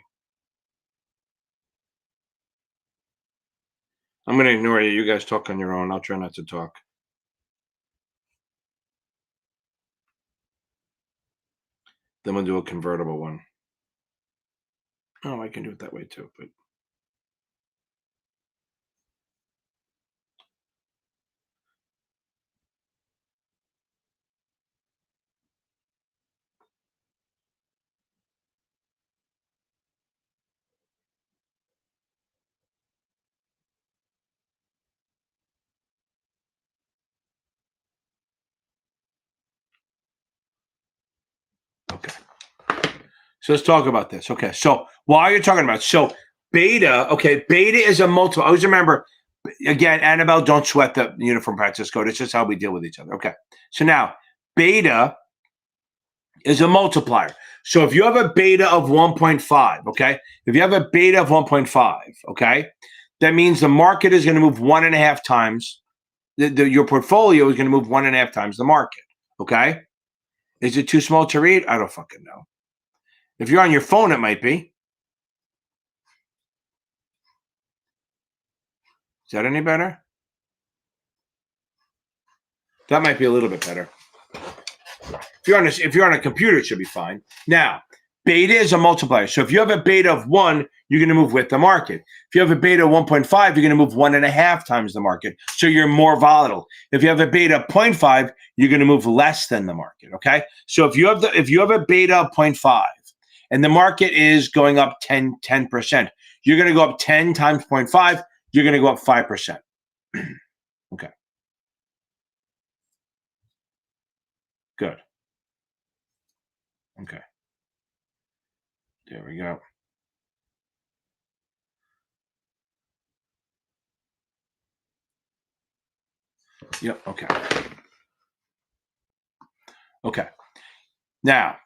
I'm going to ignore you. You guys talk on your own. I'll try not to talk. Then we'll do a convertible one. Oh, I can do it that way too, but okay. So let's talk about this. Okay, so while you're talking about beta, okay, beta is a multiple. Always remember, again, Annabelle, don't sweat the uniform practice code. It's just how we deal with each other. Okay, so now beta is a multiplier. So if you have a beta of 1.5, okay, if you have a beta of 1.5, okay, that means the market is going to move 1.5 times. Your portfolio is going to move 1.5 times the market. Okay, is it too small to read? I don't fucking know. If you're on your phone, it might be. Is that any better? That might be a little bit better. If you're on a computer, it should be fine. Now, beta is a multiplier. So if you have a beta of 1, you're going to move with the market. If you have a beta of 1.5, you're going to move 1.5 times the market. So you're more volatile. If you have a beta of 0.5, you're going to move less than the market. Okay. So if you have a beta of 0.5 and the market is going up 10%, you're going to go up 10 times 0.5. You're going to go up 5%. Okay. Good. Okay. There we go. Yep. Okay. Okay. Now,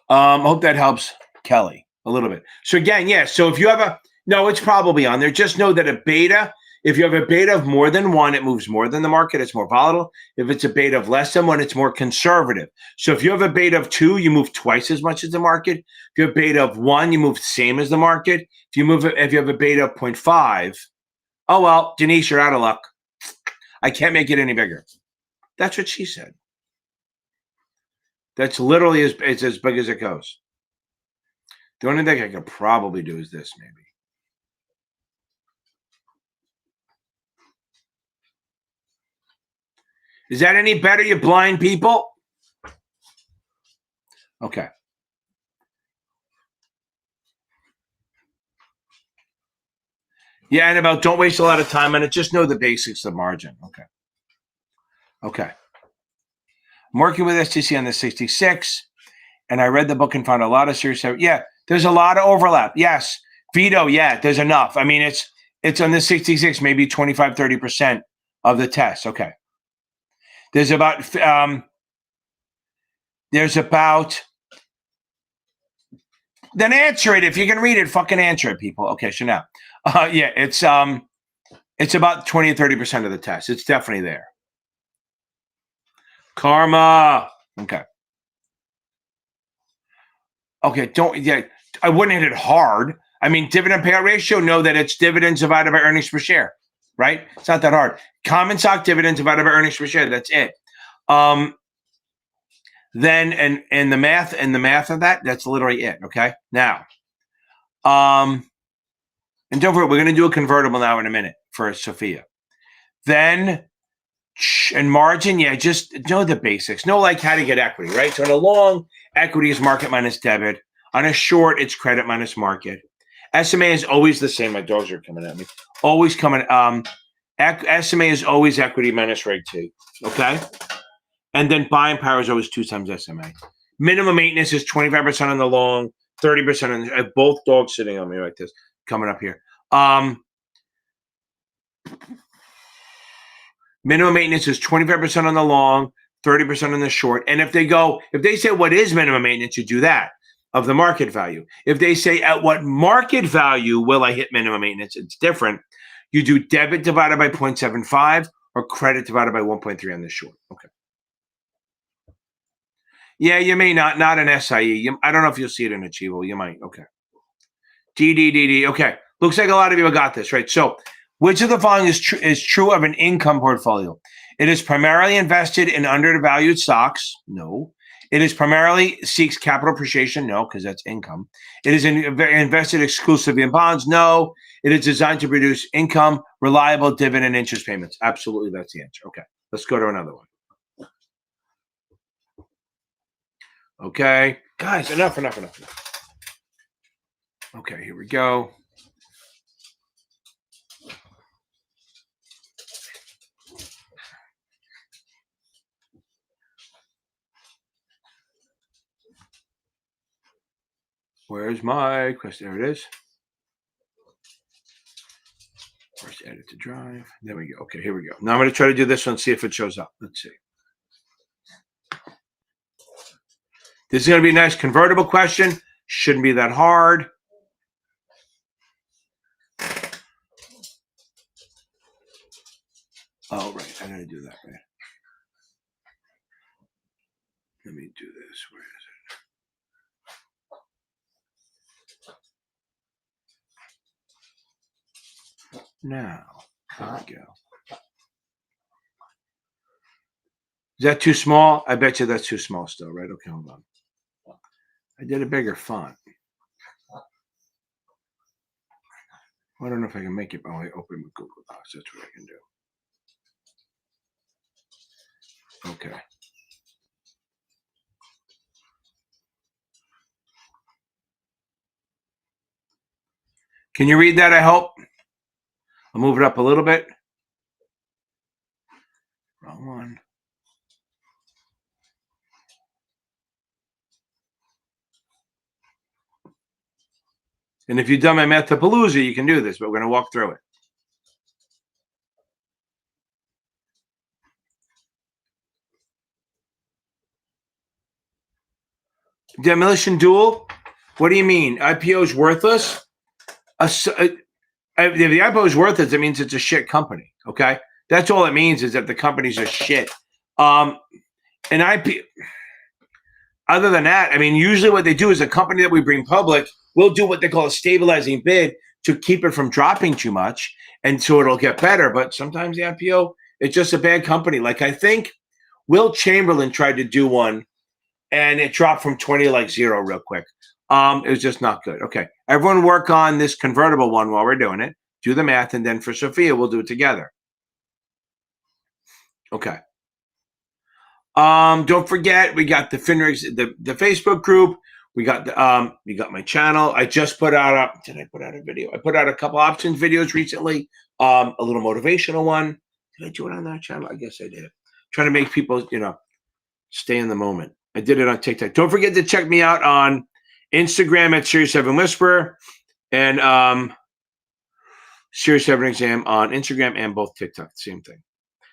hope that helps Kelly a little bit. So again, yeah. So if you have it's probably on there. Just know that a beta, if you have a beta of more than 1, it moves more than the market. It's more volatile. If it's a beta of less than 1, it's more conservative. So if you have a beta of 2, you move twice as much as the market. If you have a beta of 1, you move the same as the market. If you have a beta of 0.5, oh well, Denise, you're out of luck. I can't make it any bigger. That's what she said. That's literally as big as it goes. The only thing I could probably do is this, maybe. Is that any better, you blind people? Okay. Yeah, Annabelle, don't waste a lot of time on it. Just know the basics of margin. Okay. Okay. I'm working with STC on the 66, and I read the book and found a lot of serious. Yeah, there's a lot of overlap. Yes. Vito, yeah, there's enough. I mean, it's on the 66, maybe 25, 30% of the test. Okay. There's about then answer it. If you can read it, fucking answer it, people. Okay, so now. Yeah, it's about 20 or 30% of the test. It's definitely there. Karma. Okay. Okay, I wouldn't hit it hard. I mean, dividend payout ratio, know that it's dividends divided by earnings per share, right? It's not that hard. Common stock dividends divided by earnings per share, that's it. Then and the math of that, that's literally it, okay? Now, and don't forget, we're going to do a convertible now in a minute for Sophia. Then, and margin, yeah, just know the basics. Know like how to get equity, right? So in a long, equity is market minus debit. On a short, it's credit minus market. SMA is always the same. My dogs are coming at me. Always coming. SMA is always equity minus reg T, okay? And then buying power is always 2 times SMA. Minimum maintenance is 25% on the long, 30% on the, I have both dogs sitting on me like this, coming up here. Minimum maintenance is 25% on the long, 30% on the short. And if they say what is minimum maintenance, you do that of the market value. If they say at what market value will I hit minimum maintenance, it's different. You do debit divided by 0.75 or credit divided by 1.3 on the short. Okay. Yeah, you may not an SIE. I don't know if you'll see it in Achievable. You might. Okay. DDDD. Okay. Looks like a lot of you got this, right? So which of the following is true of an income portfolio? It is primarily invested in undervalued stocks. No. It is primarily seeks capital appreciation. No, because that's income. It is invested exclusively in bonds. No. It is designed to produce income, reliable dividend interest payments. Absolutely, that's the answer. Okay. Let's go to another one. Okay. Guys, enough. Okay, here we go. Where's my question? There it is. First, edit to drive. There we go. Okay, here we go. Now I'm going to try to do this one, see if it shows up. Let's see. This is going to be a nice convertible question. Shouldn't be that hard. Oh, right. I got to do that, right? Let me do this. Where is it? Now, there we go. Is that too small? I bet you that's too small still, right? Okay, hold on. I did a bigger font. I don't know if I can make it by open with Google Docs. That's what I can do. Okay. Can you read that, I hope? I'll move it up a little bit. Wrong one. And if you've done my Mathapalooza, you can do this, but we're going to walk through it. Demolition duel? What do you mean? IPO is worthless? If the IPO is worthless, it means it's a shit company, okay? That's all it means, is that the companies are shit. An IPO, other than that, I mean, usually what they do is a company that we bring public will do what they call a stabilizing bid to keep it from dropping too much, and so it'll get better. But sometimes the IPO, it's just a bad company. Like I think Will Chamberlain tried to do one, and it dropped from 20 to like 0 real quick. It was just not good. Okay, everyone work on this convertible one while we're doing it. Do the math, and then for Sophia, we'll do it together. Okay. Don't forget, we got the FINRA, the Facebook group. We got my channel. I just put out did I put out a video? I put out a couple options videos recently. A little motivational one. Did I do it on that channel? I guess I did. Trying to make people, stay in the moment. I did it on TikTok. Don't forget to check me out on Instagram at Series 7 Whisperer and Series 7 Exam on Instagram and both TikTok. Same thing.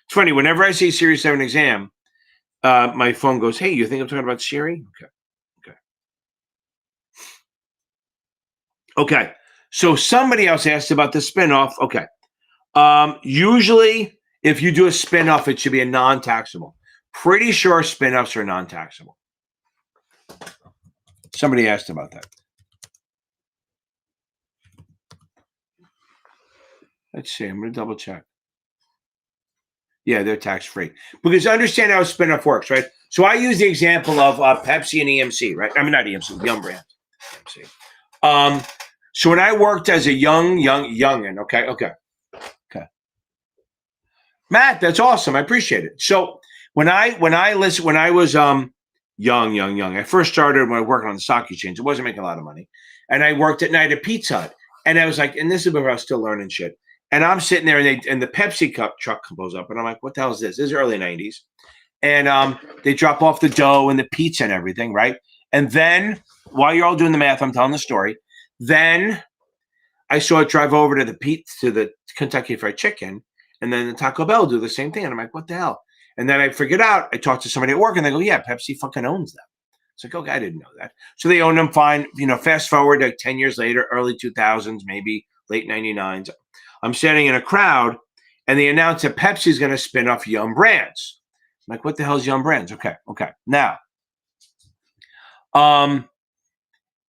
It's funny. Whenever I say Series 7 Exam, my phone goes, "Hey, you think I'm talking about Siri?" Okay. So somebody else asked about the spinoff. Okay. Usually, if you do a spinoff, it should be a non-taxable. Pretty sure spinoffs are non-taxable. Somebody asked about that. Let's see. I'm going to double check. Yeah, they're tax-free. Because understand how a spinoff works, right? So I use the example of Pepsi and EMC, right? I mean, not EMC, Yum Brand. EMC. So when I worked as a youngin, okay. Matt, that's awesome. I appreciate it. So when I was young, I first started when I worked on the stock exchange. I wasn't making a lot of money, and I worked at night at Pizza Hut. And I was like, and this is where I was still learning shit. And I'm sitting there, and the Pepsi cup truck pulls up, and I'm like, what the hell is this? This is early '90s, and they drop off the dough and the pizza and everything, right? And then while you're all doing the math, I'm telling the story. Then I saw it drive over to the Kentucky Fried Chicken, and then the Taco Bell do the same thing. And I'm like, what the hell? And then I figured out, I talked to somebody at work, and they go, yeah, Pepsi fucking owns them. It's like, okay, I didn't know that. So they own them fine. Fast forward like 10 years later, early 2000s, maybe late 99s. I'm standing in a crowd, and they announce that Pepsi is going to spin off Yum Brands. I'm like, what the hell is Yum Brands? Okay. Now,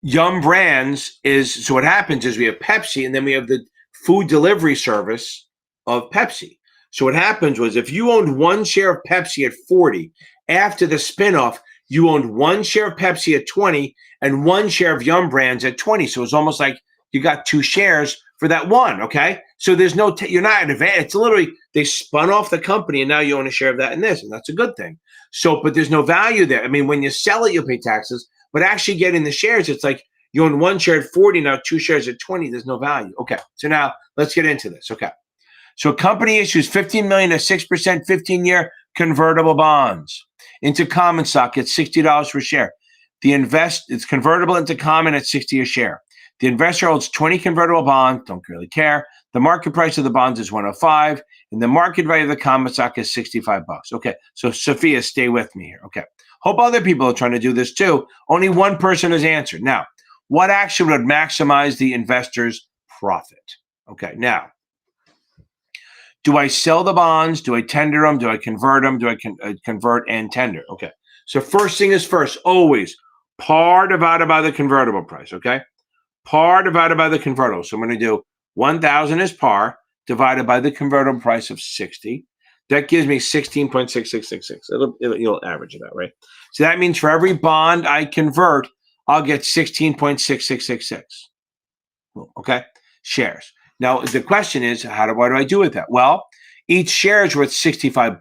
Yum Brands is, so what happens is we have Pepsi, and then we have the food delivery service of Pepsi. So what happens was if you owned one share of Pepsi at 40, after the spinoff, you owned one share of Pepsi at 20 and one share of Yum Brands at 20. So it's almost like you got two shares for that one, okay? So there's no, you're not at advantage. It's literally, they spun off the company and now you own a share of that and this, and that's a good thing. So, but there's no value there. I mean, when you sell it, you'll pay taxes, but actually getting the shares, it's like you own one share at 40, now two shares at 20, there's no value. Okay, so now let's get into this, okay? So a company issues $15 million to 6% 15-year convertible bonds into common stock at $60 per share. It's convertible into common at $60 a share. The investor holds 20 convertible bonds, don't really care. The market price of the bonds is $105, and the market value of the common stock is $65. Okay, so Sophia, stay with me here. Okay, hope other people are trying to do this too. Only one person has answered. Now, what action would maximize the investor's profit? Okay, now, do I sell the bonds? Do I tender them? Do I convert them? Do I convert and tender? Okay, so first thing is first, always par divided by the convertible price, okay? Par divided by the convertible. So I'm going to do 1,000 is par divided by the convertible price of 60. That gives me 16.6666. You'll average it out, right? So that means for every bond I convert, I'll get 16.6666. Okay, shares. Now the question is, what do I do with that? Well, each share is worth $65.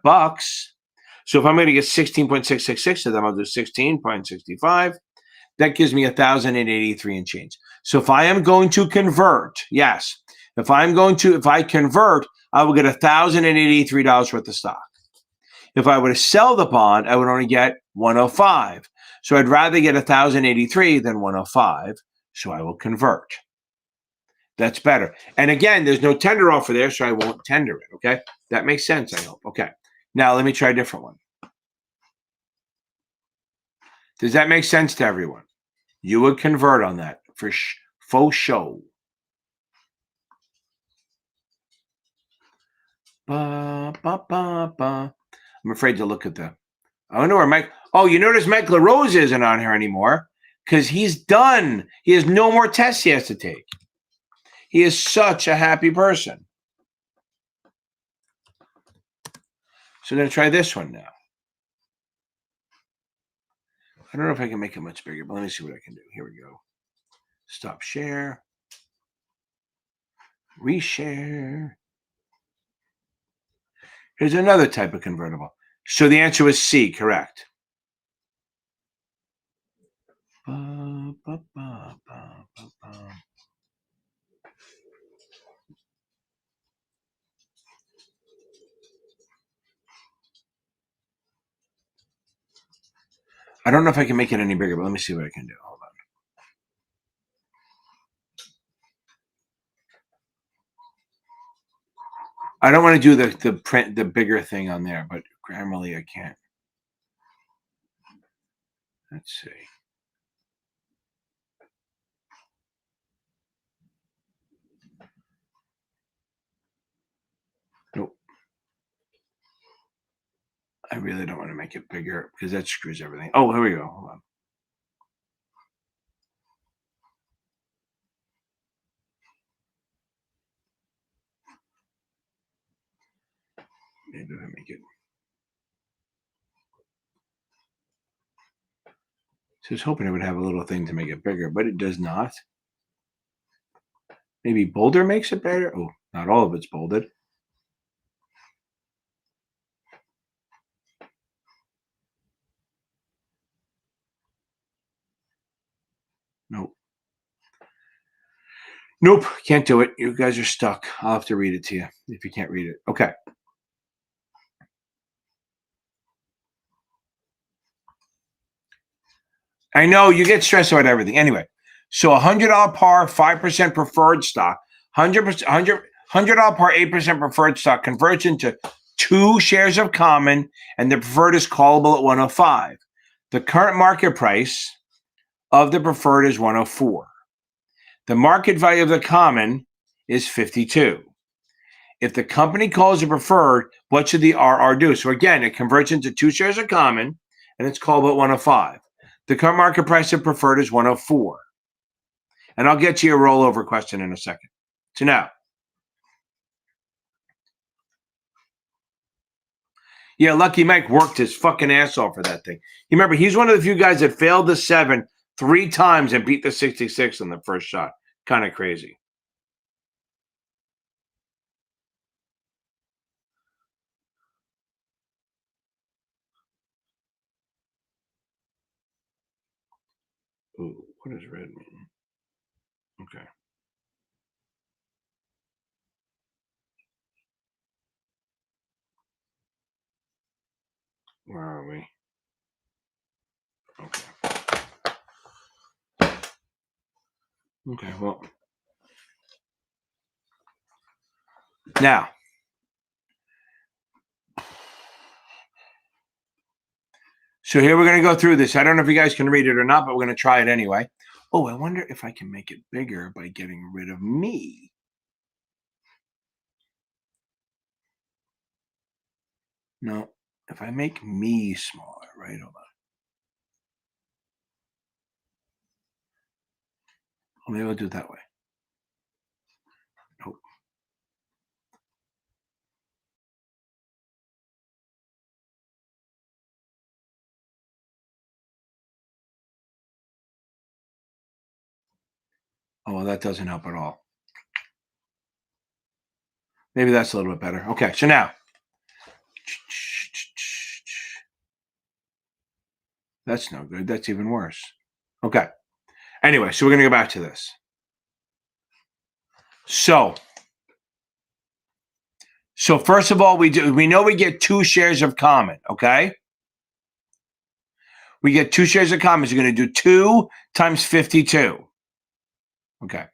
So if I'm going to get 16.666 of them, I'll do 16.65. That gives me 1,083 and change. So if I am going to convert, yes, if I convert, I will get $1,083 worth of stock. If I were to sell the bond, I would only get 105. So I'd rather get 1,083 than 105. So I will convert. That's better. And again, there's no tender offer there, so I won't tender it. Okay, that makes sense, I hope. Okay, now let me try a different one. Does that make sense to everyone? You would convert on that for faux show. I'm afraid to look at that. I wonder where Mike. Oh, you notice Mike LaRose isn't on here anymore because he's done. He has no more tests he has to take. He is such a happy person. So I'm going to try this one now. I don't know if I can make it much bigger, but let me see what I can do. Here we go. Stop share. Reshare. Here's another type of convertible. So the answer was C, correct. I don't know if I can make it any bigger, but let me see what I can do. Hold on. I don't want to do the bigger thing on there, but Grammarly I can't. Let's see. Nope. I really don't want to make it bigger because that screws everything. Oh, here we go. Hold on. Maybe if I make it. So I was hoping it would have a little thing to make it bigger, but it does not. Maybe bolder makes it better. Oh, not all of it's bolded. Nope. Nope, can't do it. You guys are stuck. I'll have to read it to you if you can't read it. Okay. I know you get stressed about everything. Anyway, so $100 par, 5% preferred stock, $100 par, 8% preferred stock converts into 2 shares of common, and the preferred is callable at 105. The current market price of the preferred is 104. The market value of the common is 52. If the company calls the preferred, what should the RR do? So again, it converts into 2 shares of common, and it's callable at 105. The current market price of preferred is 104. And I'll get you a rollover question in a second. So now, yeah, Lucky Mike worked his fucking ass off for that thing. You remember, he's one of the few guys that failed the 7 3 times and beat the 66 in the first shot. Kind of crazy. Ooh, what does red mean? Okay. Where are we? Okay. Okay, well. Now. So here we're going to go through this. I don't know if you guys can read it or not, but we're going to try it anyway. Oh, I wonder if I can make it bigger by getting rid of me. No, if I make me smaller, right? Hold on. Well, maybe I'll do it that way. Nope. Oh, well, that doesn't help at all. Maybe that's a little bit better. Okay, so now. That's no good. That's even worse. Okay. Anyway, so we're going to go back to this. So first of all, we know we get 2 shares of common, okay? We get 2 shares of common. So you're going to do 2 times 52. Okay.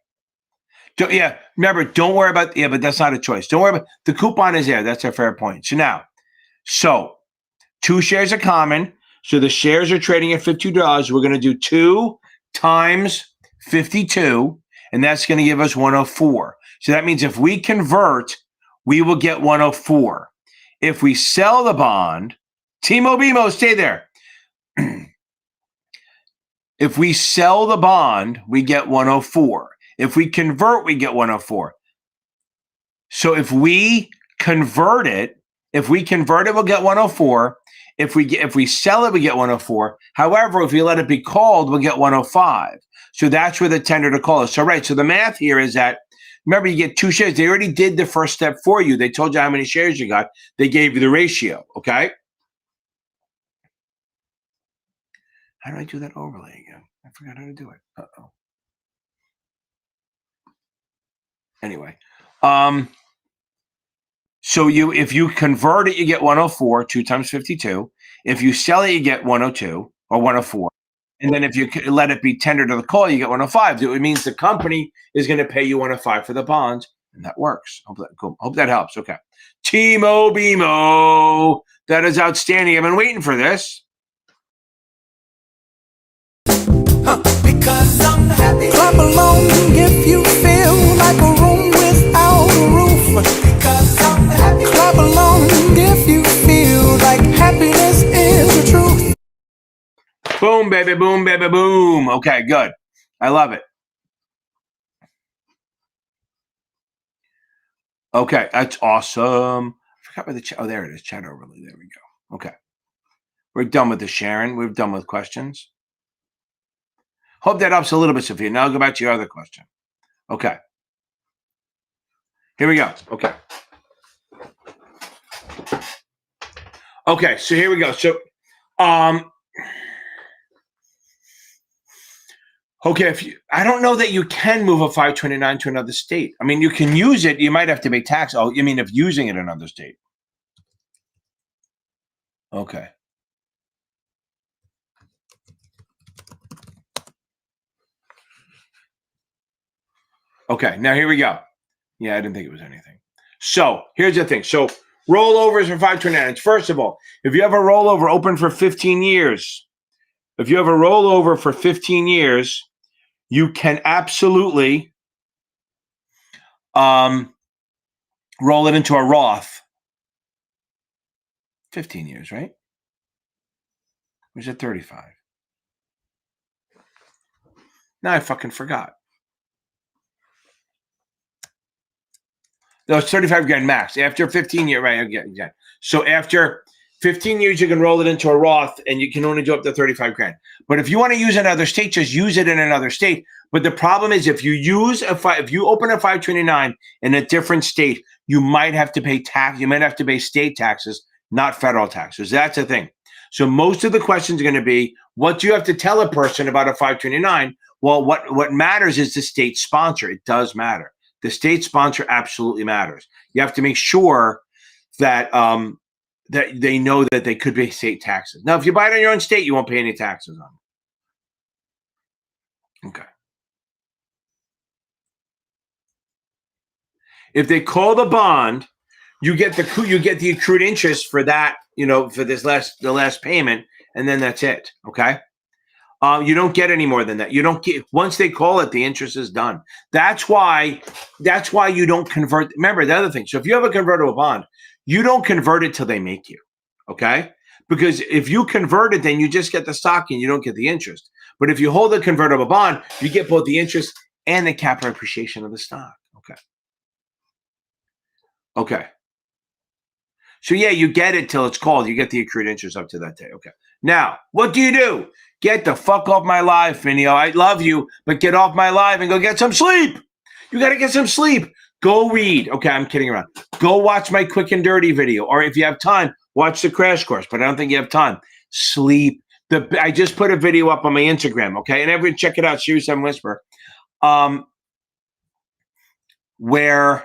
Yeah, remember, don't worry about, but that's not a choice. Don't worry about, the coupon is there. That's a fair point. So now, 2 shares of common. So the shares are trading at $52. We're going to do 2 times 52, and that's going to give us 104. So that means if we convert, we will get 104. If we sell the bond, Timo Bimo, stay there. If we sell the bond, we get 104. If we convert, we get 104. So if we convert it, we'll get 104. If we sell it, we get 104. However, if we let it be called, we'll get 105. So that's where the tender to call is. So right, so the math here is that, remember, you get 2 shares. They already did the first step for you. They told you how many shares you got. They gave you the ratio, okay? How do I do that overlay again? I forgot how to do it. Uh-oh. Anyway, so if you convert it, you get 104, 2 times 52. If you sell it, you get 102 or 104. And then if you let it be tendered to the call, you get 105. It means the company is going to pay you 105 for the bonds, and that works. Hope that helps. Okay. Timo Bimo. That is outstanding. I've been waiting for this. Because I'm happy. Clap along if you feel like a room without a roof. Because I'm happy. Clap along if you feel like happiness is the truth. Boom, baby, boom, baby, boom. Okay, good. I love it. Okay, that's awesome. I forgot where the chat. Oh, there it is. Chat overlay. There we go. Okay. We're done with the sharing. We're done with questions. Hope that helps a little bit, Sophia. Now I'll go back to your other question. Okay. Here we go. Okay. Okay, so here we go. So, okay, I don't know that you can move a 529 to another state. I mean, you can use it. You might have to pay tax. Oh, you mean if using it in another state? Okay. Okay, now here we go. Yeah, I didn't think it was anything. So here's the thing. So rollovers for 529. First of all, if you have a rollover open for 15 years, you can absolutely roll it into a Roth. 15 years, right? Or is it 35? Now I fucking forgot. No, it's 35 grand max. After 15 years, right? Yeah. So after 15 years, you can roll it into a Roth, and you can only do up to 35 grand. But if you want to use another state, just use it in another state. But the problem is, if you open a 529 in a different state, you might have to pay tax. You might have to pay state taxes, not federal taxes. That's the thing. So most of the questions are going to be, what do you have to tell a person about a 529? Well, what matters is the state sponsor. It does matter. The state sponsor absolutely matters. You have to make sure that that they know that they could pay state taxes. Now, if you buy it in your own state, you won't pay any taxes on it. Okay. If they call the bond, you get the accrued interest for that, for the last payment, and then that's it. Okay. You don't get any more than that. You don't get, once they call it, the interest is done. That's why you don't convert. Remember the other thing. So if you have a convertible bond, you don't convert it till they make you. Okay. Because if you convert it, then you just get the stock and you don't get the interest. But if you hold a convertible bond, you get both the interest and the capital appreciation of the stock. Okay. Okay. So yeah, you get it till it's called. You get the accrued interest up to that day. Okay. Now, what do? Get the fuck off my live, Finio. I love you, but get off my live and go get some sleep. You got to get some sleep. Go read. Okay, I'm kidding around. Go watch my quick and dirty video. Or if you have time, watch the crash course, but I don't think you have time. Sleep. I just put a video up on my Instagram, okay? And everyone check it out, Series 7 Whisper. Where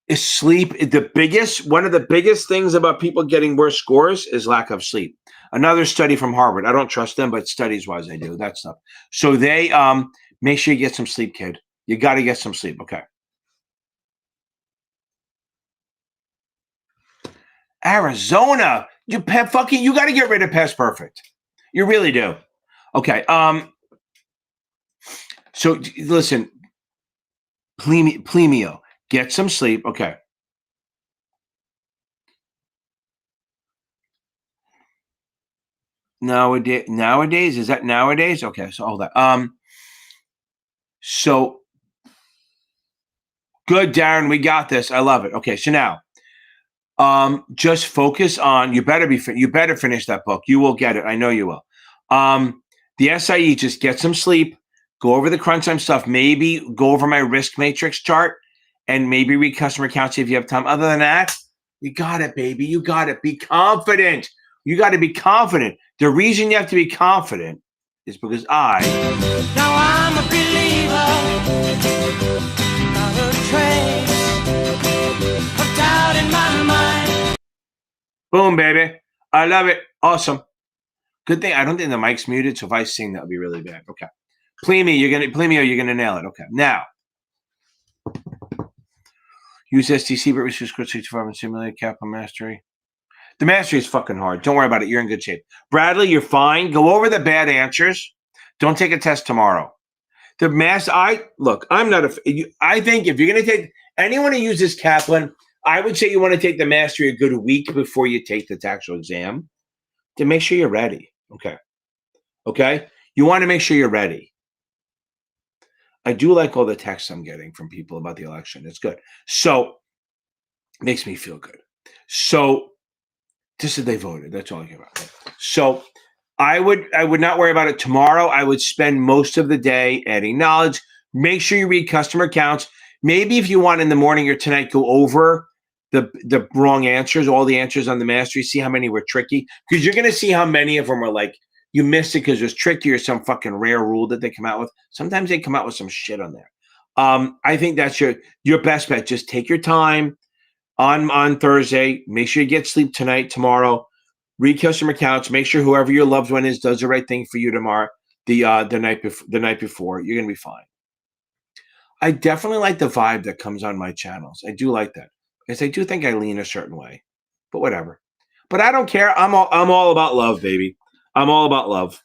is sleep one of the biggest things about people getting worse scores is lack of sleep. Another study from Harvard. I don't trust them, but studies-wise, I do that stuff. So they make sure you get some sleep, kid. You got to get some sleep. Okay. Arizona, you got to get rid of Past Perfect. You really do. Okay. So listen, Plemio, get some sleep. Okay. Nowadays, is that nowadays? Okay, so hold on. So good, Darren, we got this. I love it. Okay, so now, just focus on. You better finish that book. You will get it. I know you will. The SIE, just get some sleep. Go over the crunch time stuff. Maybe go over my risk matrix chart, and maybe read customer accounts if you have time. Other than that, you got it, baby. You got it. Be confident. You got to be confident. The reason you have to be confident is because I. Now I'm a believer, not a trace of doubt in my mind. Boom, baby. I love it. Awesome. Good thing I don't think the mic's muted, so if I sing, that would be really bad. Okay. Pleme, you're gonna nail it. Okay. Now, use STC, but research score 65 and simulate Kaplan mastery. The mastery is fucking hard. Don't worry about it. You're in good shape. Bradley, you're fine. Go over the bad answers. Don't take a test tomorrow. The I'm not I think if you're gonna take anyone who uses Kaplan, I would say you want to take the mastery a good week before you take the actual exam to make sure you're ready. Okay. Okay. You want to make sure you're ready. I do like all the texts I'm getting from people about the election. It's good. So makes me feel good. So just that they voted. That's all I care about. So I would not worry about it tomorrow. I would spend most of the day adding knowledge. Make sure you read customer accounts. Maybe if you want in the morning or tonight, go over the wrong answers, all the answers on the mastery, see how many were tricky. Because you're going to see how many of them are like, you missed it because it was tricky or some fucking rare rule that they come out with. Sometimes they come out with some shit on there. I think that's your best bet. Just take your time on Thursday. Make sure you get sleep tonight, tomorrow. Read customer accounts. Make sure whoever your loved one is does the right thing for you tomorrow. The night before, you're gonna be fine. I definitely like the vibe that comes on my channels. I do like that because I do think I lean a certain way, but whatever. But I don't care. I'm all about love, baby. I'm all about love.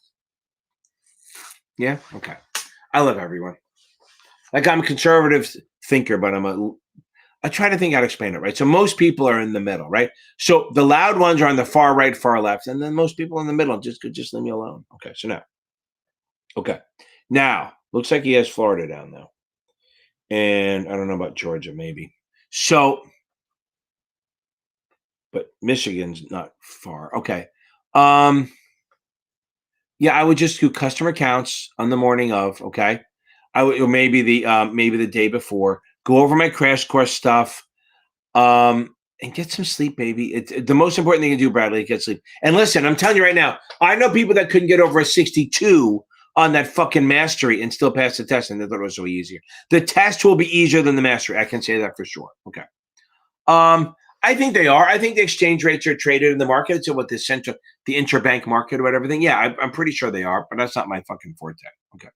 Yeah. Okay. I love everyone. Like I'm a conservative thinker, but I try to think how to explain it, right? So most people are in the middle, right? So the loud ones are on the far right, far left, and then most people in the middle just leave me alone. Okay, so now, looks like he has Florida down though, and I don't know about Georgia, maybe. So, but Michigan's not far. Okay, yeah, I would just do customer accounts on the morning of. Okay, I would, or maybe the day before. Go over my crash course stuff, and get some sleep, baby. It's the most important thing you do, Bradley. Get sleep. And listen, I'm telling you right now, I know people that couldn't get over a 62 on that fucking mastery and still pass the test, and they thought it was so easier. The test will be easier than the mastery. I can say that for sure. Okay. I think they are. I think the exchange rates are traded in the market. So what the interbank market or whatever thing. Yeah, I'm pretty sure they are, but that's not my fucking forte. Okay.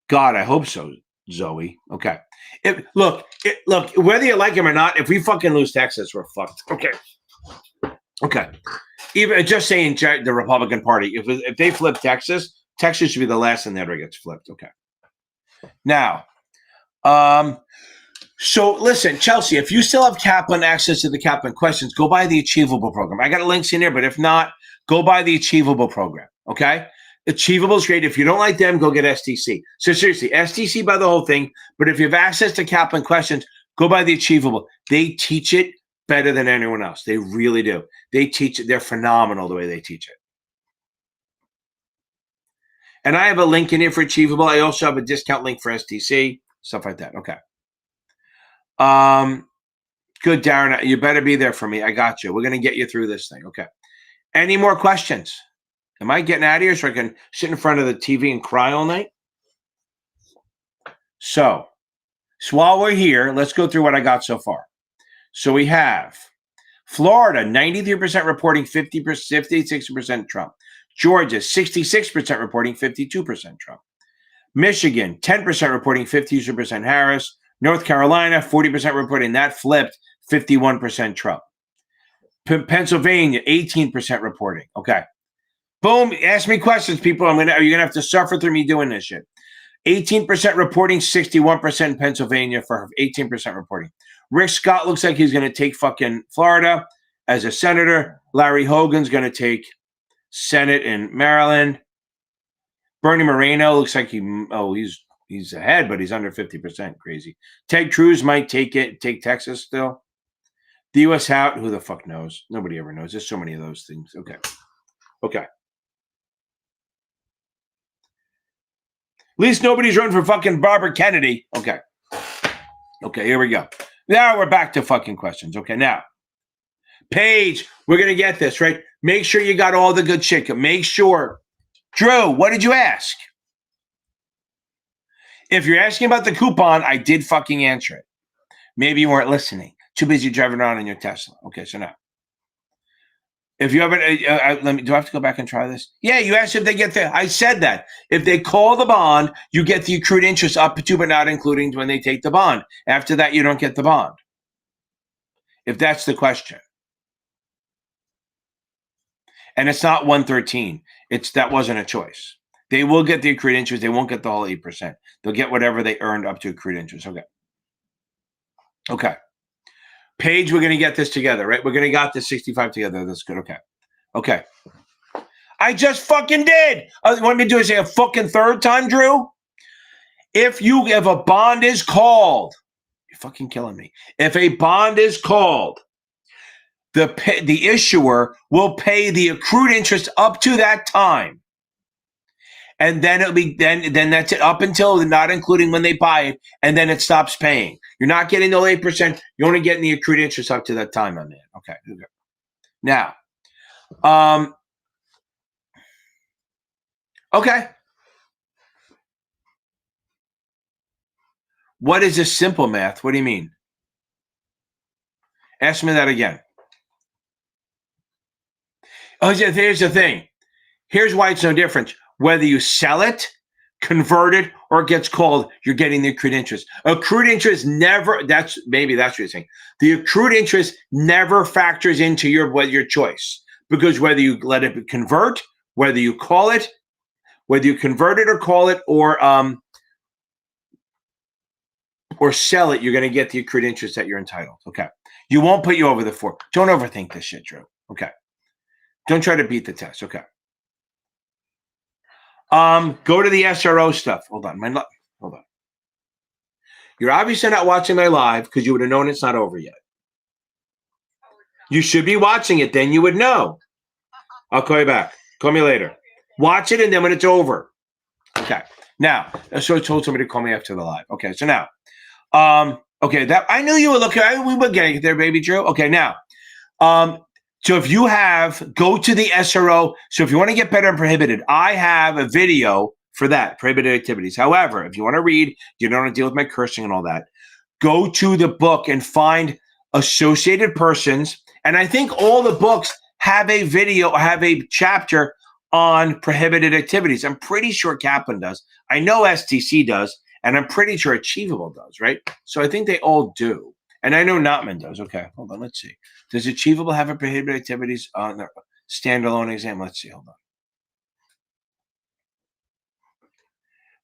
God, I hope so. Zoe. Okay. Look, whether you like him or not, if we fucking lose Texas, we're fucked. Okay. Even just saying the Republican Party, if they flip Texas should be the last thing that ever gets flipped. Okay. Now, so listen, Chelsea, if you still have Kaplan access to the Kaplan questions, go buy the Achievable program. I got links in there, but if not, go buy the Achievable program. Okay. Achievable is great. If you don't like them, go get STC. So seriously, STC buy the whole thing. But if you have access to Kaplan questions, go buy the Achievable. They teach it better than anyone else. They really do. They teach it. They're phenomenal the way they teach it. And I have a link in here for Achievable. I also have a discount link for STC, stuff like that. Okay. Good, Darren. You better be there for me. I got you. We're going to get you through this thing. Okay. Any more questions? Am I getting out of here so I can sit in front of the TV and cry all night? So while we're here, let's go through what I got so far. So we have Florida, 93% reporting 56% Trump. Georgia, 66% reporting 52% Trump. Michigan, 10% reporting 52% Harris. North Carolina, 40% reporting that flipped 51% Trump. Pennsylvania, 18% reporting. Okay. Boom. Ask me questions, people. You're going to have to suffer through me doing this shit. 18% reporting, 61% in Pennsylvania for 18% reporting. Rick Scott looks like he's going to take fucking Florida as a senator. Larry Hogan's going to take Senate in Maryland. Bernie Moreno looks like he's ahead, but he's under 50%. Crazy. Ted Cruz might take Texas still. The U.S. House, who the fuck knows? Nobody ever knows. There's so many of those things. Okay. At least nobody's running for fucking Barbara Kennedy. Okay, here we go. Now we're back to fucking questions. Okay, now, Paige, we're going to get this, right? Make sure you got all the good shit. Make sure Drew, what did you ask? If you're asking about the coupon, I did fucking answer it. Maybe you weren't listening. Too busy driving around in your Tesla. Okay, so now. If you haven't, do I have to go back and try this? Yeah, you asked if they get the, I said that. If they call the bond, you get the accrued interest up to, but not including when they take the bond. After that, you don't get the bond. If that's the question. And it's not 113. That wasn't a choice. They will get the accrued interest. They won't get the whole 8%. They'll get whatever they earned up to accrued interest. Okay. Okay. Paige, we're going to get this together, right? We're going to got this 65 together. That's good. Okay. Okay. I just fucking did. You want me to do it a fucking third time, Drew? If a bond is called, you're fucking killing me. If a bond is called, the issuer will pay the accrued interest up to that time. And then it'll be then that's it up until not including when they buy it, and then it stops paying. You're not getting the 8%. You're only getting the accrued interest up to that time, my man. Okay. Now, okay. What is this simple math? What do you mean? Ask me that again. Oh, here's the thing. Here's why it's no different. Whether you sell it, convert it, or it gets called, you're getting the accrued interest. Accrued interest never, maybe that's what you're saying. The accrued interest never factors into your choice, because whether you let it convert, whether you call it, whether you convert it or call it, or sell it, you're going to get the accrued interest that you're entitled. Okay. You won't put you over the 4. Don't overthink this shit, Drew. Okay. Don't try to beat the test. Okay. Go to the SRO stuff. Hold on. Hold on. You're obviously not watching my live because you would have known it's not over yet. You should be watching it. Then you would know. I'll call you back. Call me later. Watch it, and then when it's over. Okay. Now, so I told somebody to call me after the live. Okay. So now, okay, that I knew you were looking. We were getting it there, baby Drew. Okay. Now, so if you go to the SRO. So if you want to get better and prohibited, I have a video for that, prohibited activities. However, if you want to read, you don't want to deal with my cursing and all that, go to the book and find associated persons. And I think all the books have a video, have a chapter on prohibited activities. I'm pretty sure Kaplan does. I know STC does, and I'm pretty sure Achievable does, right? So I think they all do. And I know Notman does. Okay, hold on. Let's see. Does Achievable have a prohibited activities on the standalone exam? Let's see. Hold on.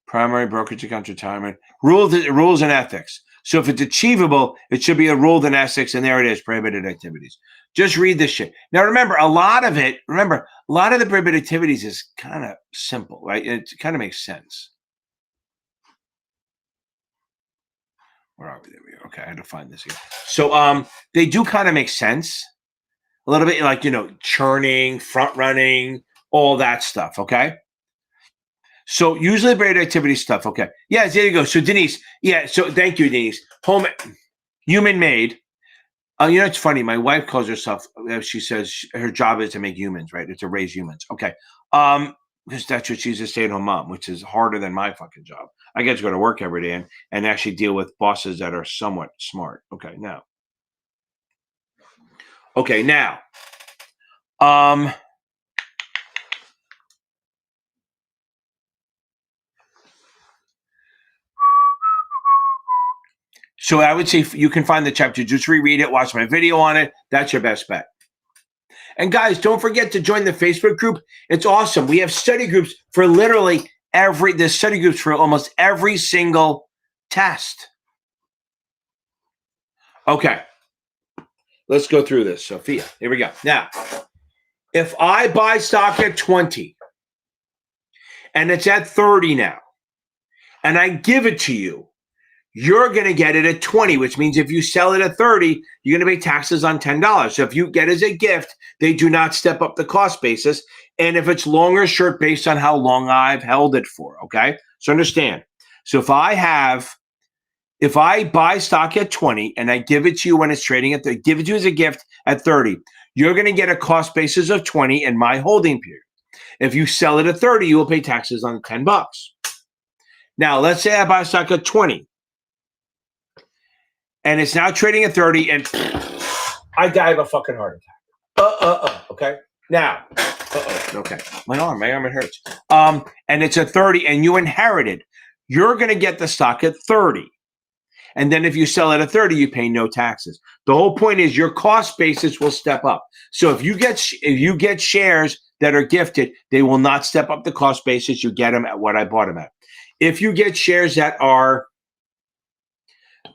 Primary brokerage account retirement. Rules and ethics. So if it's Achievable, it should be a ruled in ethics, and there it is, prohibited activities. Just read this shit. Now remember, a lot of the prohibited activities is kind of simple, right? It kind of makes sense. Where are we? There we go. Okay, I had to find this here. So they do kind of make sense. A little bit like, churning, front running, all that stuff, okay? So usually prohibited activity stuff, okay. Yeah, there you go. So Denise, yeah, so thank you, Denise. Human made. It's funny. My wife calls herself, she says her job is to make humans, right? It's to raise humans. Okay. Because that's what she's a stay-at-home mom, which is harder than my fucking job. I get to go to work every day and actually deal with bosses that are somewhat smart. Okay, now. So I would say you can find the chapter. Just reread it, watch my video on it. That's your best bet. And guys, don't forget to join the Facebook group. It's awesome. We have study groups for literally there's study groups for almost every single test. Okay. Let's go through this, Sophia. Here we go. Now, if I buy stock at 20 and it's at 30 now, and I give it to you, you're going to get it at 20, which means if you sell it at 30, you're going to pay taxes on $10. So if you get it as a gift, they do not step up the cost basis. And if it's long or short, based on how long I've held it for, okay? So understand. So if I buy stock at 20 and I give it to you when it's trading at 30, give it to you as a gift at 30, you're going to get a cost basis of 20 in my holding period. If you sell it at 30, you will pay taxes on $10. Now, let's say I buy a stock at 20 and it's now trading at 30 and I die of a fucking heart attack. Okay. Now, okay. My arm, it hurts. And it's at 30 and you inherited. You're going to get the stock at 30. And then if you sell it at 30, you pay no taxes. The whole point is your cost basis will step up. So if you get shares that are gifted, they will not step up the cost basis. You get them at what I bought them at. If you get shares that are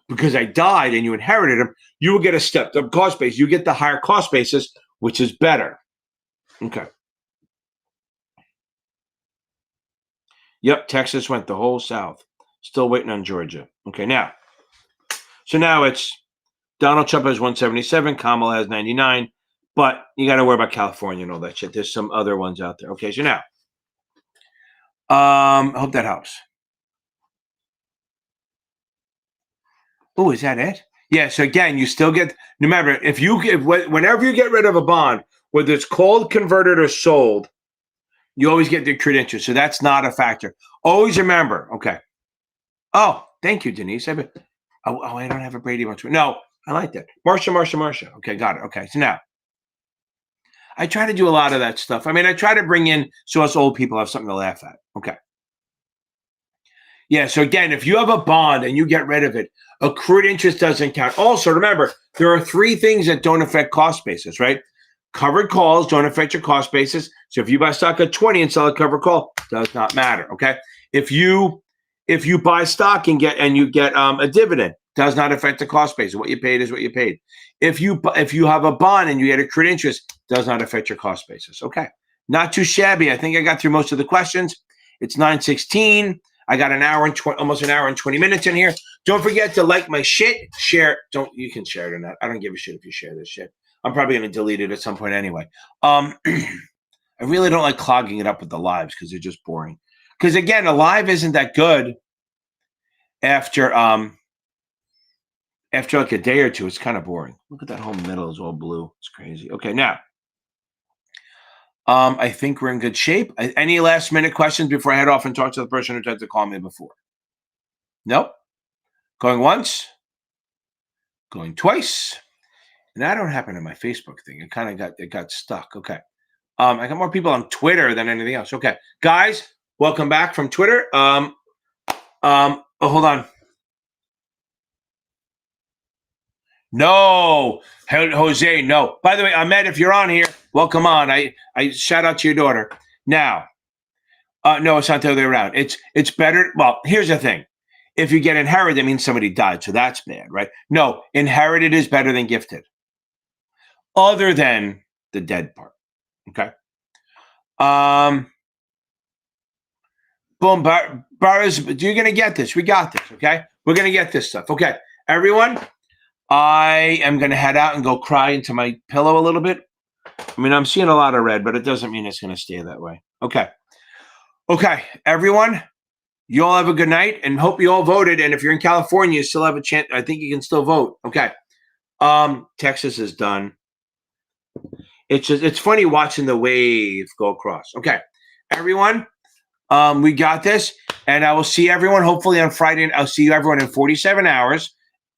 because I died and you inherited them, you will get a stepped up cost base. You get the higher cost basis, which is better. Okay. Yep, Texas went the whole South. Still waiting on Georgia. Okay, now. So now it's Donald Trump has 177, Kamala has 99, but you got to worry about California and all that shit. There's some other ones out there. Okay, so now, I hope that helps. Oh, is that it? Yeah. So again, you still get. Remember, whenever you get rid of a bond, whether it's called, converted, or sold, you always get the credentials. So that's not a factor. Always remember. Okay. Oh, thank you, Denise. I don't have a Brady Bunch. No, I like that. Marsha. Okay, got it. Okay, so now I try to do a lot of that stuff. I mean, I try to bring in so us old people have something to laugh at. Okay. Yeah, so again, if you have a bond and you get rid of it, accrued interest doesn't count. Also, remember, there are 3 things that don't affect cost basis, right? Covered calls don't affect your cost basis. So if you buy stock at 20 and sell a covered call, does not matter, okay? If you buy stock and you get a dividend, does not affect the cost base. What you paid is what you paid. If you have a bond and you get accrued interest, does not affect your cost basis. Okay, not too shabby. I think I got through most of the questions. It's 9:16. I got almost an hour and 20 minutes in here. Don't forget to like my shit. Share. You can share it or not. I don't give a shit if you share this shit. I'm probably going to delete it at some point anyway. I really don't like clogging it up with the lives because they're just boring. Because again, a live isn't that good after like a day or two. It's kind of boring. Look at that whole middle is all blue. It's crazy. Okay, now I think we're in good shape. Any last minute questions before I head off and talk to the person who tried to call me before? Nope. Going once, going twice, and that don't happen in my Facebook thing. It got stuck. Okay. I got more people on Twitter than anything else. Okay, guys, welcome back from Twitter. Oh, hold on. No, Jose, no. By the way, Ahmed, if you're on here, welcome on. I shout out to your daughter. Now, no, it's not the other way around. It's better. Well, here's the thing. If you get inherited, that means somebody died, so that's bad, right? No, inherited is better than gifted. Other than the dead part. Okay. Boom, Barras, you're gonna get this. We got this, okay? We're gonna get this stuff. Okay, everyone. I am going to head out and go cry into my pillow a little bit. I mean, I'm seeing a lot of red, but it doesn't mean it's going to stay that way. Okay. Okay, everyone, you all have a good night and hope you all voted. And if you're in California, you still have a chance. I think you can still vote. Okay. Texas is done. It's funny watching the wave go across. Okay, everyone, we got this. And I will see everyone hopefully on Friday. I'll see everyone in 47 hours.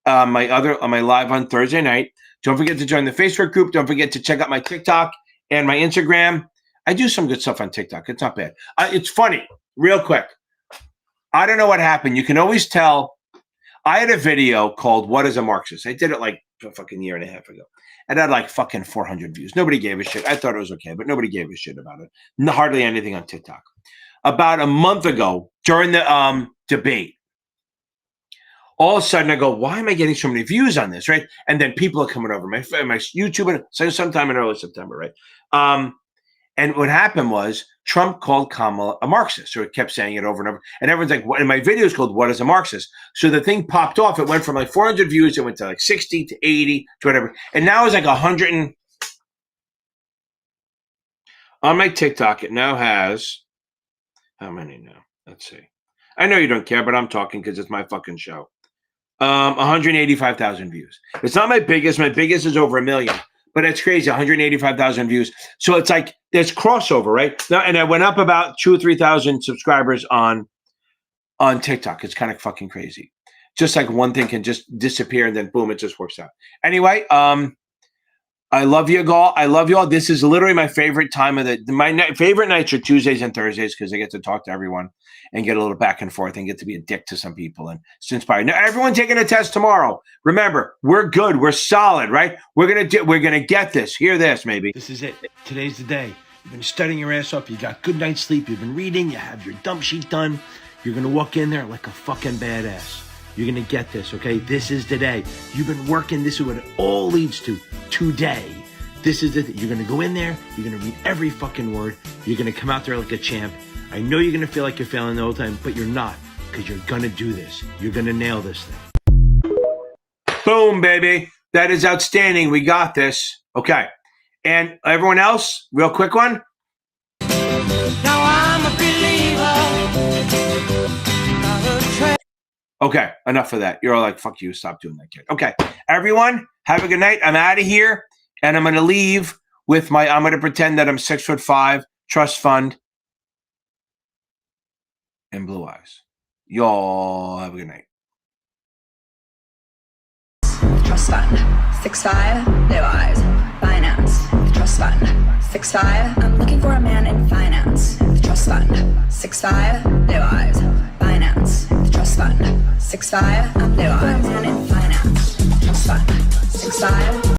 My live on Thursday night. Don't forget to join the Facebook group. Don't forget to check out my TikTok and my Instagram. I do some good stuff on TikTok. It's not bad. It's funny. Real quick. I don't know what happened. You can always tell. I had a video called "What is a Marxist?" I did it like a fucking year and a half ago. It had like fucking 400 views. Nobody gave a shit. I thought it was okay, but nobody gave a shit about it. Hardly anything on TikTok. About a month ago, during the debate, all of a sudden I go, why am I getting so many views on this, right? And then people are coming over my YouTube sometime in early September, right? And what happened was Trump called Kamala a Marxist, so it kept saying it over and over. And everyone's like, what? And my video is called "What is a Marxist?" So the thing popped off. It went from like 400 views, it went to like 60 to 80 to whatever. And now it's like 100 and on my TikTok, it now has how many now? Let's see. I know you don't care, but I'm talking because it's my fucking show. 185,000 views. It's not my biggest. My biggest is over 1 million. but it's crazy. 185,000 views. So it's like there's crossover, right? Now, and I went up about 2,000 or 3,000 subscribers on TikTok. It's kind of fucking crazy. Just like one thing can just disappear and then boom, it just works out. Anyway, I love you all. I love you all. This is literally my favorite time of my favorite nights are Tuesdays and Thursdays because I get to talk to everyone and get a little back and forth and get to be a dick to some people and it's inspiring. Now, everyone taking a test tomorrow. Remember, we're good. We're solid, right? We're gonna get this. Hear this, maybe. This is it. Today's the day. You've been studying your ass off. You got good night's sleep. You've been reading. You have your dump sheet done. You're going to walk in there like a fucking badass. You're going to get this, okay? This is the day. You've been working. This is what it all leads to. Today. This is it. You're going to go in there. You're going to read every fucking word. You're going to come out there like a champ. I know you're going to feel like you're failing the whole time, but you're not because you're going to do this. You're going to nail this thing. Boom, baby. That is outstanding. We got this. Okay. And everyone else, real quick one. Now I'm a believer. Okay, enough of that. You're all like, fuck you, stop doing that, kid. Okay, everyone, have a good night. I'm out of here, and I'm going to leave with I'm going to pretend that I'm 6'5", trust fund, and blue eyes. Y'all have a good night. Trust fund. 6'5", blue eyes. Finance. Trust fund. 6'5". I'm looking for a man in finance. Trust fund. 6'5", blue eyes. Finance. Trust fund. 6'5".